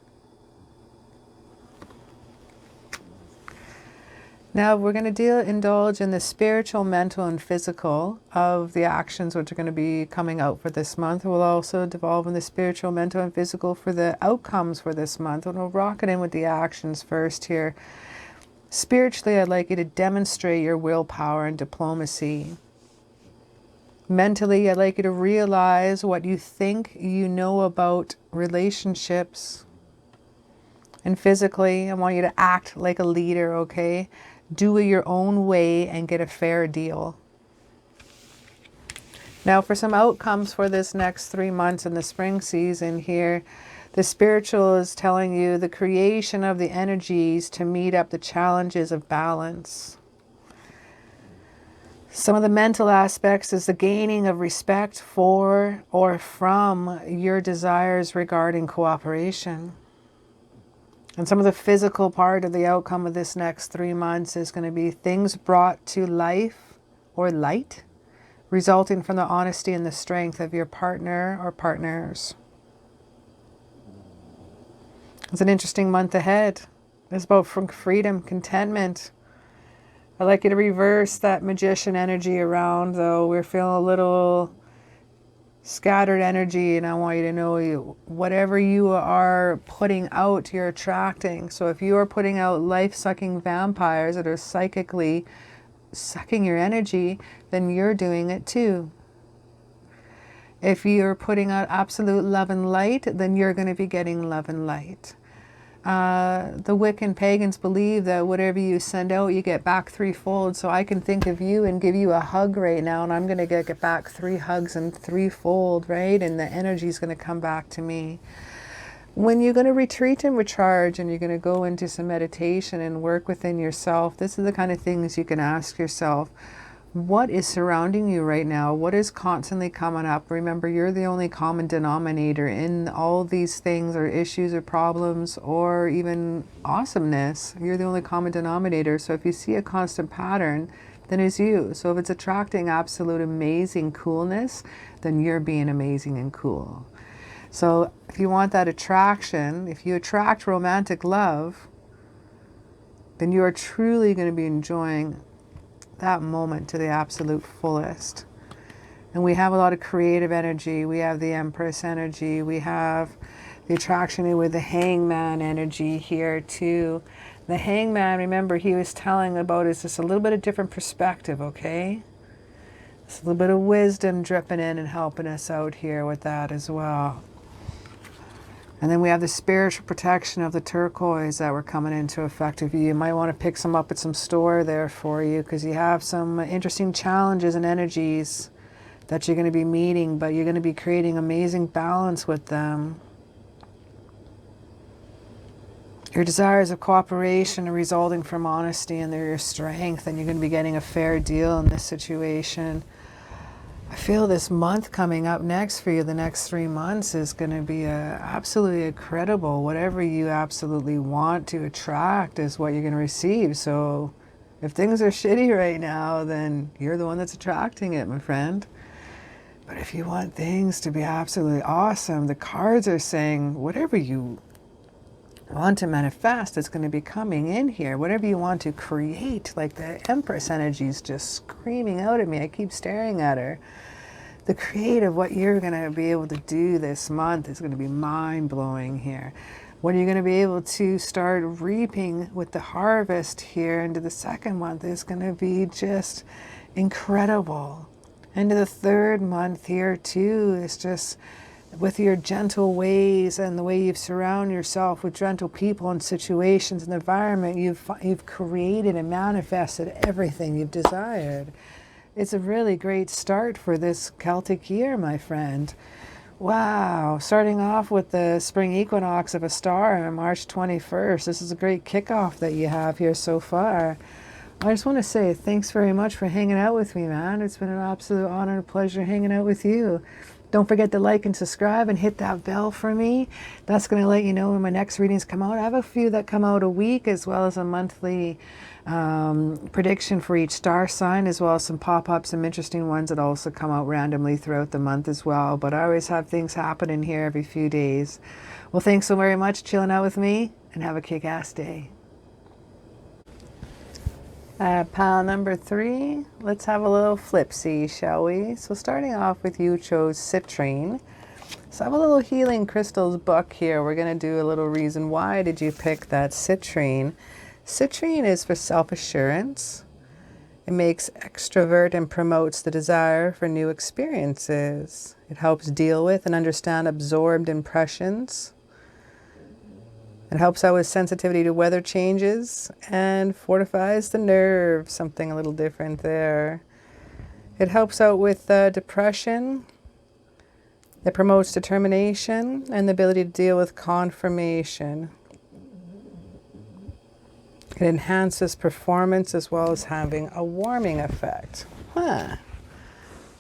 Speaker 1: Now we're going to indulge in the spiritual, mental, and physical of the actions which are going to be coming out for this month. We'll also devolve in the spiritual, mental, and physical for the outcomes for this month. And we'll rock it in with the actions first here. Spiritually, I'd like you to demonstrate your willpower and diplomacy. Mentally, I'd like you to realize what you think you know about relationships. And physically, I want you to act like a leader, okay? Do it your own way and get a fair deal. Now for some outcomes for this next 3 months in the spring season here, the spiritual is telling you the creation of the energies to meet up the challenges of balance. Some of the mental aspects is the gaining of respect for or from your desires regarding cooperation. And some of the physical part of the outcome of this next 3 months is going to be things brought to life or light, resulting from the honesty and the strength of your partner or partners. It's an interesting month ahead. It's about freedom, contentment, I'd like you to reverse that magician energy around, though. We're feeling a little scattered energy, and I want you to know whatever you are putting out, you're attracting. So if you are putting out life-sucking vampires that are psychically sucking your energy, then you're doing it too. If you're putting out absolute love and light, then you're going to be getting love and light. The Wiccan pagans believe that whatever you send out, you get back threefold. So I can think of you and give you a hug right now, and I'm going to get back 3 hugs and threefold, right? And the energy is going to come back to me. When you're going to retreat and recharge, and you're going to go into some meditation and work within yourself, this is the kind of things you can ask yourself. What is surrounding you right now? What is constantly coming up? Remember, you're the only common denominator in all these things, or issues or problems, or even awesomeness. You're the only common denominator. So if you see a constant pattern, then it's you. So if it's attracting absolute amazing coolness, then you're being amazing and cool. So if you want that attraction, if you attract romantic love, then you are truly going to be enjoying that moment to the absolute fullest. And we have a lot of creative energy. We have the Empress energy. We have the attraction with the Hangman energy here too. The Hangman, remember, he was telling about is just a little bit of different perspective, okay? It's a little bit of wisdom dripping in and helping us out here with that as well. And then we have the spiritual protection of the turquoise that were coming into effect of you. You might want to pick some up at some store there for you, because you have some interesting challenges and energies that you're going to be meeting, but you're going to be creating amazing balance with them. Your desires of cooperation are resulting from honesty, and they're your strength, and you're going to be getting a fair deal in this situation. I feel this month coming up next for you, the next 3 months, is going to be absolutely incredible. Whatever you absolutely want to attract is what you're going to receive. So if things are shitty right now, then you're the one that's attracting it, my friend. But if you want things to be absolutely awesome, the cards are saying whatever you want to manifest is going to be coming in here. Whatever you want to create, like the Empress energy is just screaming out at me. I keep staring at her. The creative, what you're going to be able to do this month is going to be mind-blowing here. What you're going to be able to start reaping with the harvest here into the second month is going to be just incredible. Into the third month here too is just with your gentle ways and the way you've surrounded yourself with gentle people and situations and environment, you've created and manifested everything you've desired. It's a really great start for this Celtic year, my friend. Wow, starting off with the spring equinox of a star on March 21st. This is a great kickoff that you have here so far. I just want to say thanks very much for hanging out with me, man. It's been an absolute honor and a pleasure hanging out with you. Don't forget to like and subscribe and hit that bell for me. That's going to let you know when my next readings come out. I have a few that come out a week, as well as a monthly prediction for each star sign, as well as some pop-ups, some interesting ones that also come out randomly throughout the month as well. But I always have things happening here every few days. Well, thanks so very much chilling out with me, and have a kick-ass day. Pile number 3, let's have a little flipsy, shall we? So starting off with, you chose citrine. So I have a little healing crystals book here. We're going to do a little reason why did you pick that citrine. Citrine is for self-assurance. It makes extrovert and promotes the desire for new experiences. It helps deal with and understand absorbed impressions. It helps out with sensitivity to weather changes and fortifies the nerves, something a little different there. It helps out with depression. It promotes determination and the ability to deal with confirmation. It enhances performance as well as having a warming effect.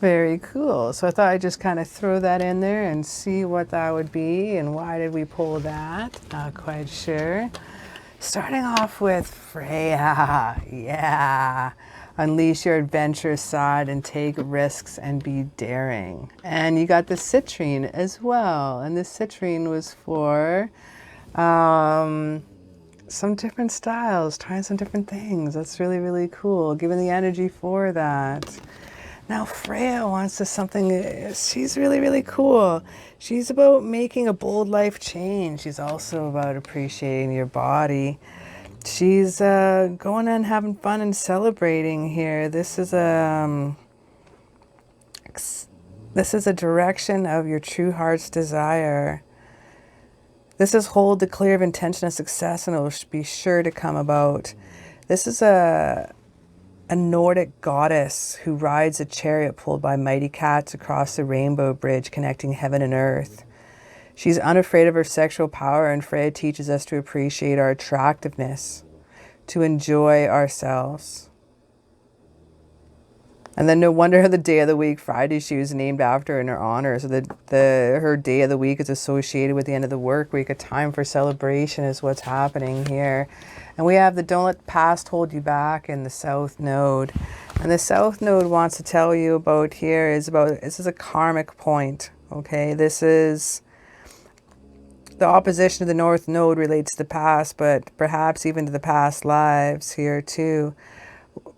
Speaker 1: Very cool. So I thought I'd just kind of throw that in there and see what that would be and why did we pull that. Not quite sure. Starting off with Freya. Yeah. Unleash your adventurous side and take risks and be daring. And you got the citrine as well. And the citrine was for some different styles, trying some different things. That's really, really cool. Giving the energy for that. Now Freya wants to something, she's really, really cool. She's about making a bold life change. She's also about appreciating your body. She's going and having fun and celebrating here. This is a direction of your true heart's desire. This is hold the clear of intention of success, and it will be sure to come about. This is a Nordic goddess who rides a chariot pulled by mighty cats across the rainbow bridge connecting heaven and earth. She's unafraid of her sexual power, and Freya teaches us to appreciate our attractiveness, to enjoy ourselves. And then no wonder the day of the week, Friday, she was named after in her honor. So her day of the week is associated with the end of the work week. A time for celebration is what's happening here. And we have the don't let the past hold you back in the South Node. And the South Node wants to tell you about here is about, this is a karmic point. Okay, this is the opposition to the North Node relates to the past, but perhaps even to the past lives here too.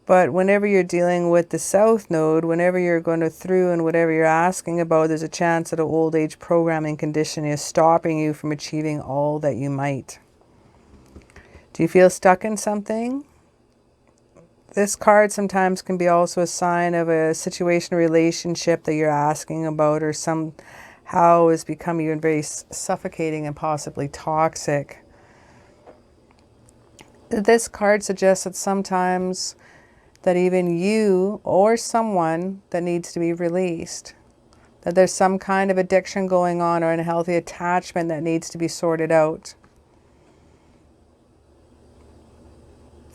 Speaker 1: But whenever you're dealing with the South Node, whenever you're going through and whatever you're asking about, there's a chance that an old age programming condition is stopping you from achieving all that you might. Do you feel stuck in something? This card sometimes can be also a sign of a situation or relationship that you're asking about, or somehow is becoming even very suffocating and possibly toxic. This card suggests that sometimes that even you or someone that needs to be released, that there's some kind of addiction going on or unhealthy attachment that needs to be sorted out.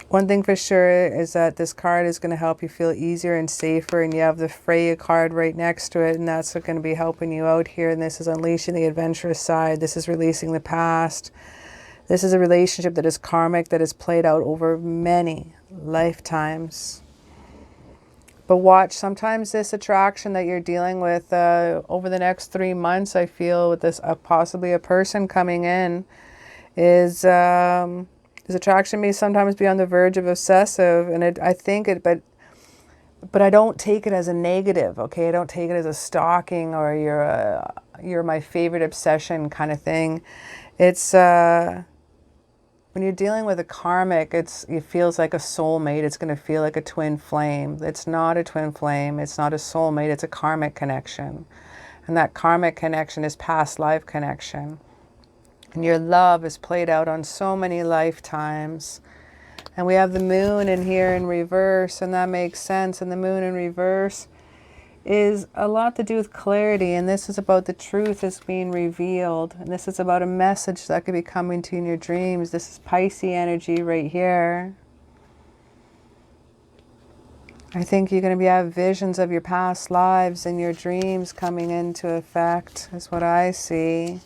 Speaker 1: One thing for sure is that this card is going to help you feel easier and safer, and you have the Freya card right next to it, and that's going to be helping you out here. And this is unleashing the adventurous side. This is releasing the past. This is a relationship that is karmic, that is played out over many lifetimes. But watch, sometimes this attraction that you're dealing with over the next 3 months, I feel, with this possibly a person coming in, is this attraction may sometimes be on the verge of obsessive, and but I don't take it as a negative, okay? I don't take it as a stalking or you're my favorite obsession kind of thing. It's when you're dealing with a karmic, it feels like a soulmate. It's going to feel like a twin flame. It's not a twin flame. It's not a soulmate. It's a karmic connection. And that karmic connection is past life connection. And your love is played out on so many lifetimes. And we have the moon in here in reverse, and that makes sense. And the moon in reverse is a lot to do with clarity, and this is about the truth is being revealed, and this is about a message that could be coming to you in your dreams. This is Pisces energy right here. I think you're going to have visions of your past lives in your dreams coming into effect, is what I see.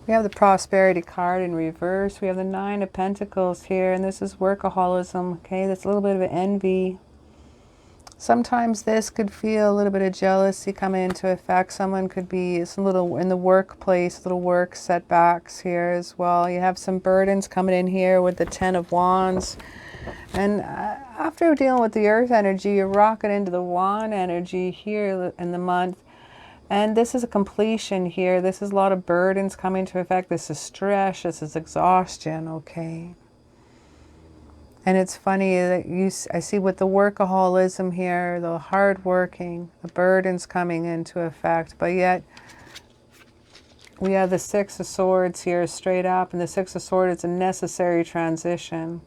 Speaker 1: We have the Prosperity card in reverse. We have the Nine of Pentacles here, and this is workaholism, okay? That's a little bit of an envy. Sometimes this could feel a little bit of jealousy coming into effect. Someone could be some little in the workplace, little work setbacks here as well. You have some burdens coming in here with the Ten of Wands. And after dealing with the Earth energy, you're rocking into the Wand energy here in the month. And this is a completion here. This is a lot of burdens coming to effect. This is stress. This is exhaustion, okay? And it's funny that I see with the workaholism here, the hard working, the burdens coming into effect. But yet, we have the Six of Swords here straight up. And the Six of Swords is a necessary transition.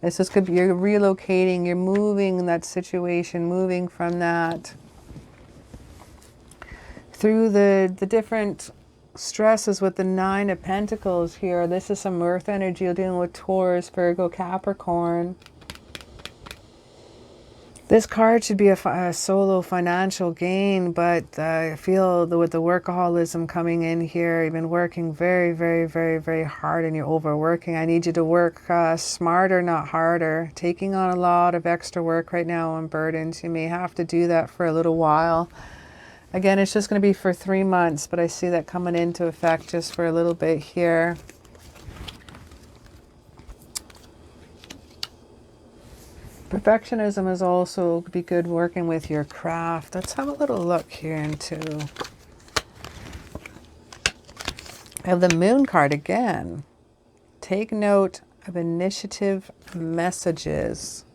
Speaker 1: This is, could be, you're relocating, you're moving in that situation, moving from that. Through the different stresses with the Nine of Pentacles here. This is some Earth energy. You're dealing with Taurus, Virgo, Capricorn. This card should be a solo financial gain, but I feel that with the workaholism coming in here, you've been working very, very, very, very hard and you're overworking. I need you to work smarter, not harder. Taking on a lot of extra work right now on burdens. You may have to do that for a little while. Again, it's just going to be for 3 months, but I see that coming into effect just for a little bit here. Perfectionism is also be good working with your craft. Let's have a little look here into. I have the Moon card again. Take note of initiative messages.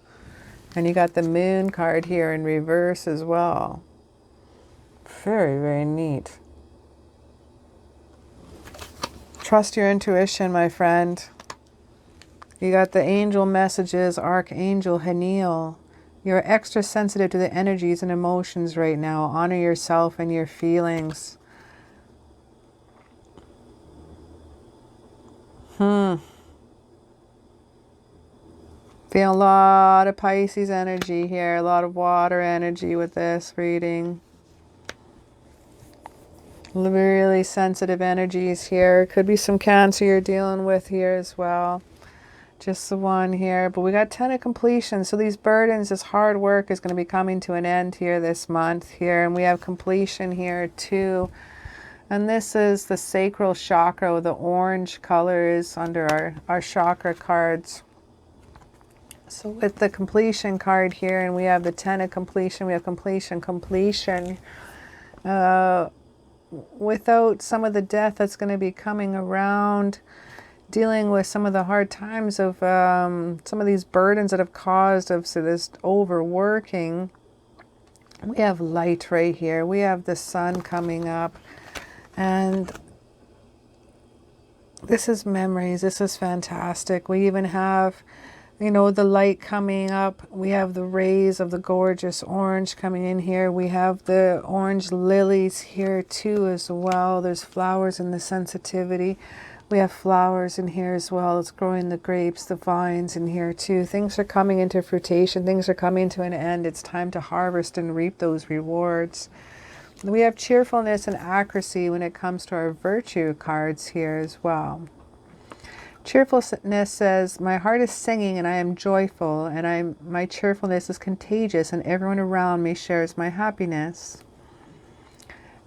Speaker 1: And you got the Moon card here in reverse as well. Very, very neat. Trust your intuition, my friend. You got the angel messages, Archangel Haniel. You're extra sensitive to the energies and emotions right now. Honor yourself and your feelings. Feel a lot of Pisces energy here, a lot of water energy with this reading. Really sensitive energies here. Could be some Cancer you're dealing with here as well. Just the one here. But we got 10 of completion. So these burdens, this hard work is going to be coming to an end here this month here. And we have completion here too. And this is the sacral chakra. The orange color is under our chakra cards. So with the completion card here, and we have the 10 of completion, we have completion. Without some of the death that's going to be coming around, dealing with some of the hard times of some of these burdens that have caused of this overworking, we have light right here. We have the sun coming up. And this is memories. This is fantastic. We even have, you know, the light coming up. We have the rays of the gorgeous orange coming in here. We have the orange lilies here too as well. There's flowers in the sensitivity. We have flowers in here as well. It's growing the grapes, the vines in here too. Things are coming into fruition. Things are coming to an end. It's time to harvest and reap those rewards. We have cheerfulness and accuracy when it comes to our virtue cards here as well. Cheerfulness says, my heart is singing and I am joyful, and my cheerfulness is contagious, and everyone around me shares my happiness.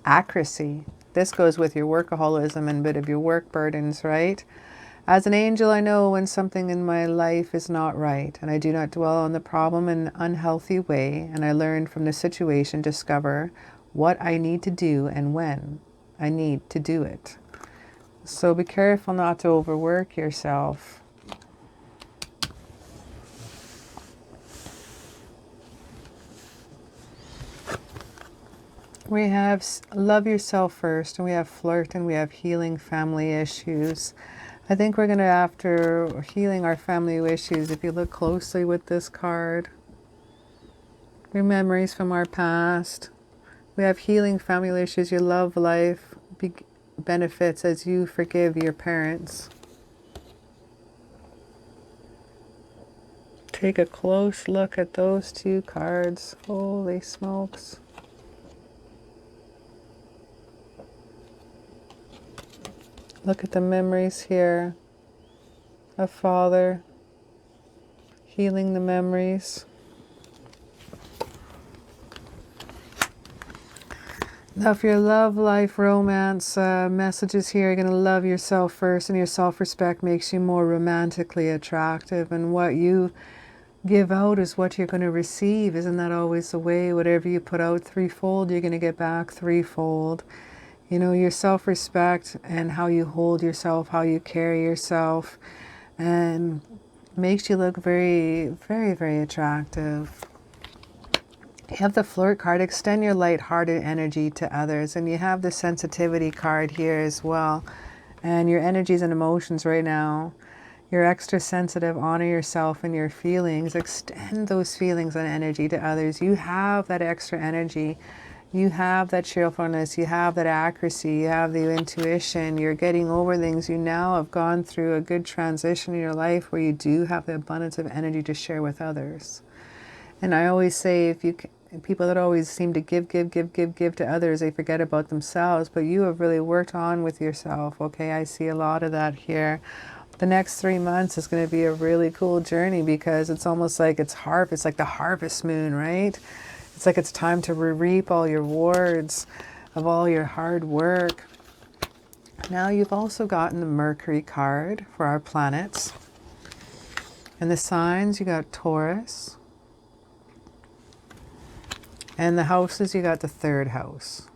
Speaker 1: Accuracy. This goes with your workaholism and a bit of your work burdens, right? As an angel, I know when something in my life is not right, and I do not dwell on the problem in an unhealthy way, and I learn from the situation, discover what I need to do and when I need to do it. So be careful not to overwork yourself. We have love yourself first, and we have flirt, and we have healing family issues. I think we're going to, after healing our family issues, if you look closely with this card, your memories from our past. We have healing family issues, your love life benefits as you forgive your parents. Take a close look at those two cards. Holy smokes. Look at the memories here of Father, healing the memories. Now, if your love life, romance messages here, you're going to love yourself first, and your self-respect makes you more romantically attractive. And what you give out is what you're going to receive. Isn't that always the way? Whatever you put out threefold, you're going to get back threefold. You know, your self-respect and how you hold yourself, how you carry yourself, and makes you look very, very, very attractive. You have the flirt card, extend your light-hearted energy to others. And you have the sensitivity card here as well. And your energies and emotions right now, you're extra sensitive, honor yourself and your feelings. Extend those feelings and energy to others. You have that extra energy. You have that cheerfulness. You have that accuracy. You have the intuition. You're getting over things. You now have gone through a good transition in your life where you do have the abundance of energy to share with others. And I always say, people that always seem to give to others, they forget about themselves. But you have really worked on with yourself. Okay, I see a lot of that here. The next 3 months is going to be a really cool journey, because it's almost like it's like the harvest moon, right? It's like it's time to reap all your rewards of all your hard work. Now you've also gotten the Mercury card for our planets. And the signs, you got Taurus. And the houses, you got the 3rd house.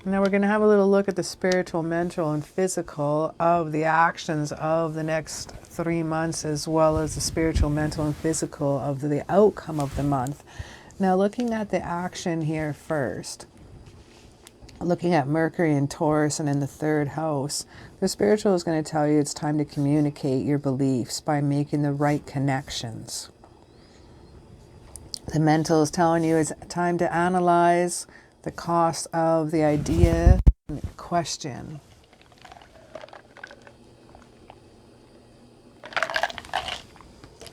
Speaker 1: Now we're going to have a little look at the spiritual, mental, and physical of the actions of the next 3 months, as well as the spiritual, mental, and physical of the outcome of the month. Now looking at the action here first, looking at Mercury and Taurus and in the 3rd house, the spiritual is going to tell you it's time to communicate your beliefs by making the right connections. The mental is telling you it's time to analyze the cost of the idea in question.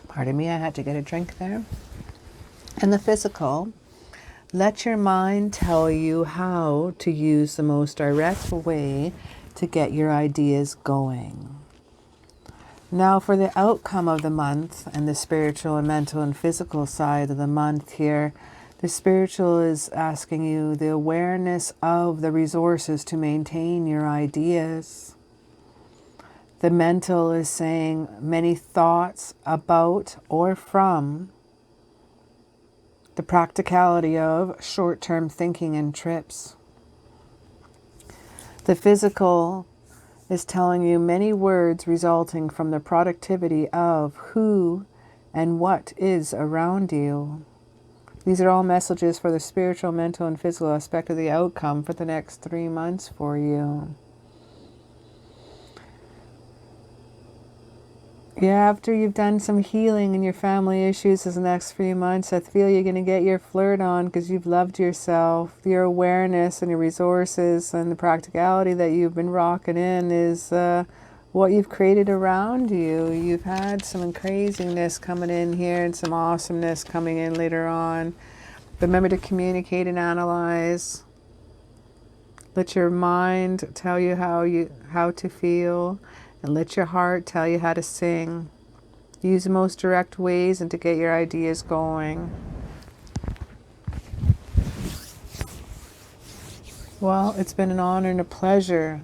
Speaker 1: Pardon me, I had to get a drink there. And the physical, let your mind tell you how to use the most direct way to get your ideas going. Now for the outcome of the month and the spiritual and mental and physical side of the month here, the spiritual is asking you the awareness of the resources to maintain your ideas. The mental is saying many thoughts about or from the practicality of short-term thinking and trips. The physical is telling you many words resulting from the productivity of who and what is around you. These are all messages for the spiritual, mental, and physical aspect of the outcome for the next 3 months for you. Yeah, after you've done some healing in your family issues in the next few months, I feel you're going to get your flirt on because you've loved yourself. Your awareness and your resources and the practicality that you've been rocking in is what you've created around you. You've had some craziness coming in here and some awesomeness coming in later on. Remember to communicate and analyze. Let your mind tell you how to feel. And let your heart tell you how to sing. Use the most direct ways and to get your ideas going. Well, it's been an honor and a pleasure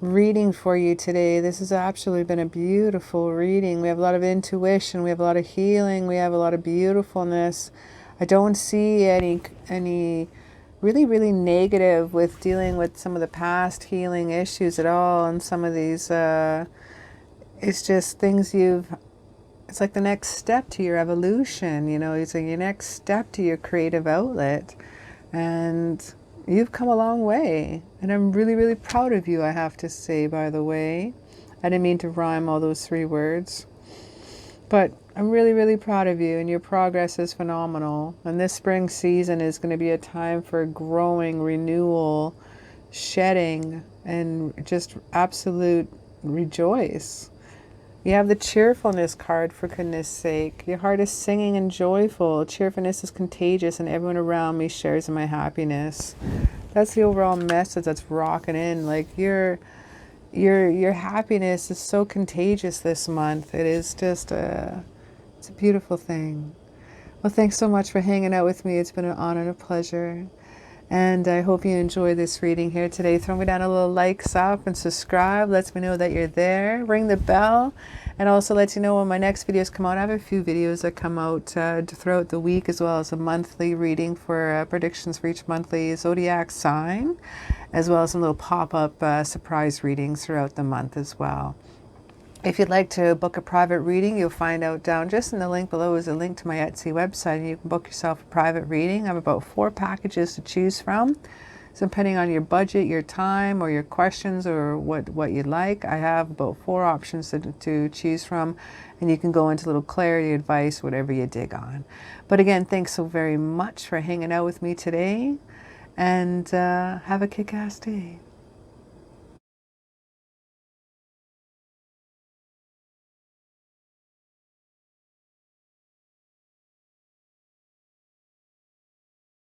Speaker 1: reading for you today. This has absolutely been a beautiful reading. We have a lot of intuition. We have a lot of healing. We have a lot of beautifulness. I don't see any really negative with dealing with some of the past healing issues at all, and some of these it's just things it's like the next step to your evolution, you know. It's like your next step to your creative outlet, and you've come a long way, and I'm really proud of you, I have to say. By the way, I didn't mean to rhyme all those 3 words, but I'm really proud of you, and your progress is phenomenal. And this spring season is going to be a time for growing, renewal, shedding, and just absolute rejoice. You have the cheerfulness card, for goodness sake. Your heart is singing and joyful. Cheerfulness is contagious, and everyone around me shares in my happiness. That's the overall message that's rocking in. Like your happiness is so contagious this month. It is just it's a beautiful thing. Well, thanks so much for hanging out with me. It's been an honor and a pleasure. And I hope you enjoyed this reading here today. Throw me down a little likes up and subscribe. Lets me know that you're there. Ring the bell. And also lets you know when my next videos come out. I have a few videos that come out throughout the week, as well as a monthly reading for predictions for each monthly zodiac sign, as well as some little pop-up surprise readings throughout the month as well. If you'd like to book a private reading, you'll find out down just in the link below is a link to my Etsy website, and you can book yourself a private reading. I have about 4 packages to choose from. So depending on your budget, your time, or your questions, or what you'd like, I have about 4 options to choose from, and you can go into a little clarity, advice, whatever you dig on. But again, thanks so very much for hanging out with me today, and have a kick-ass day.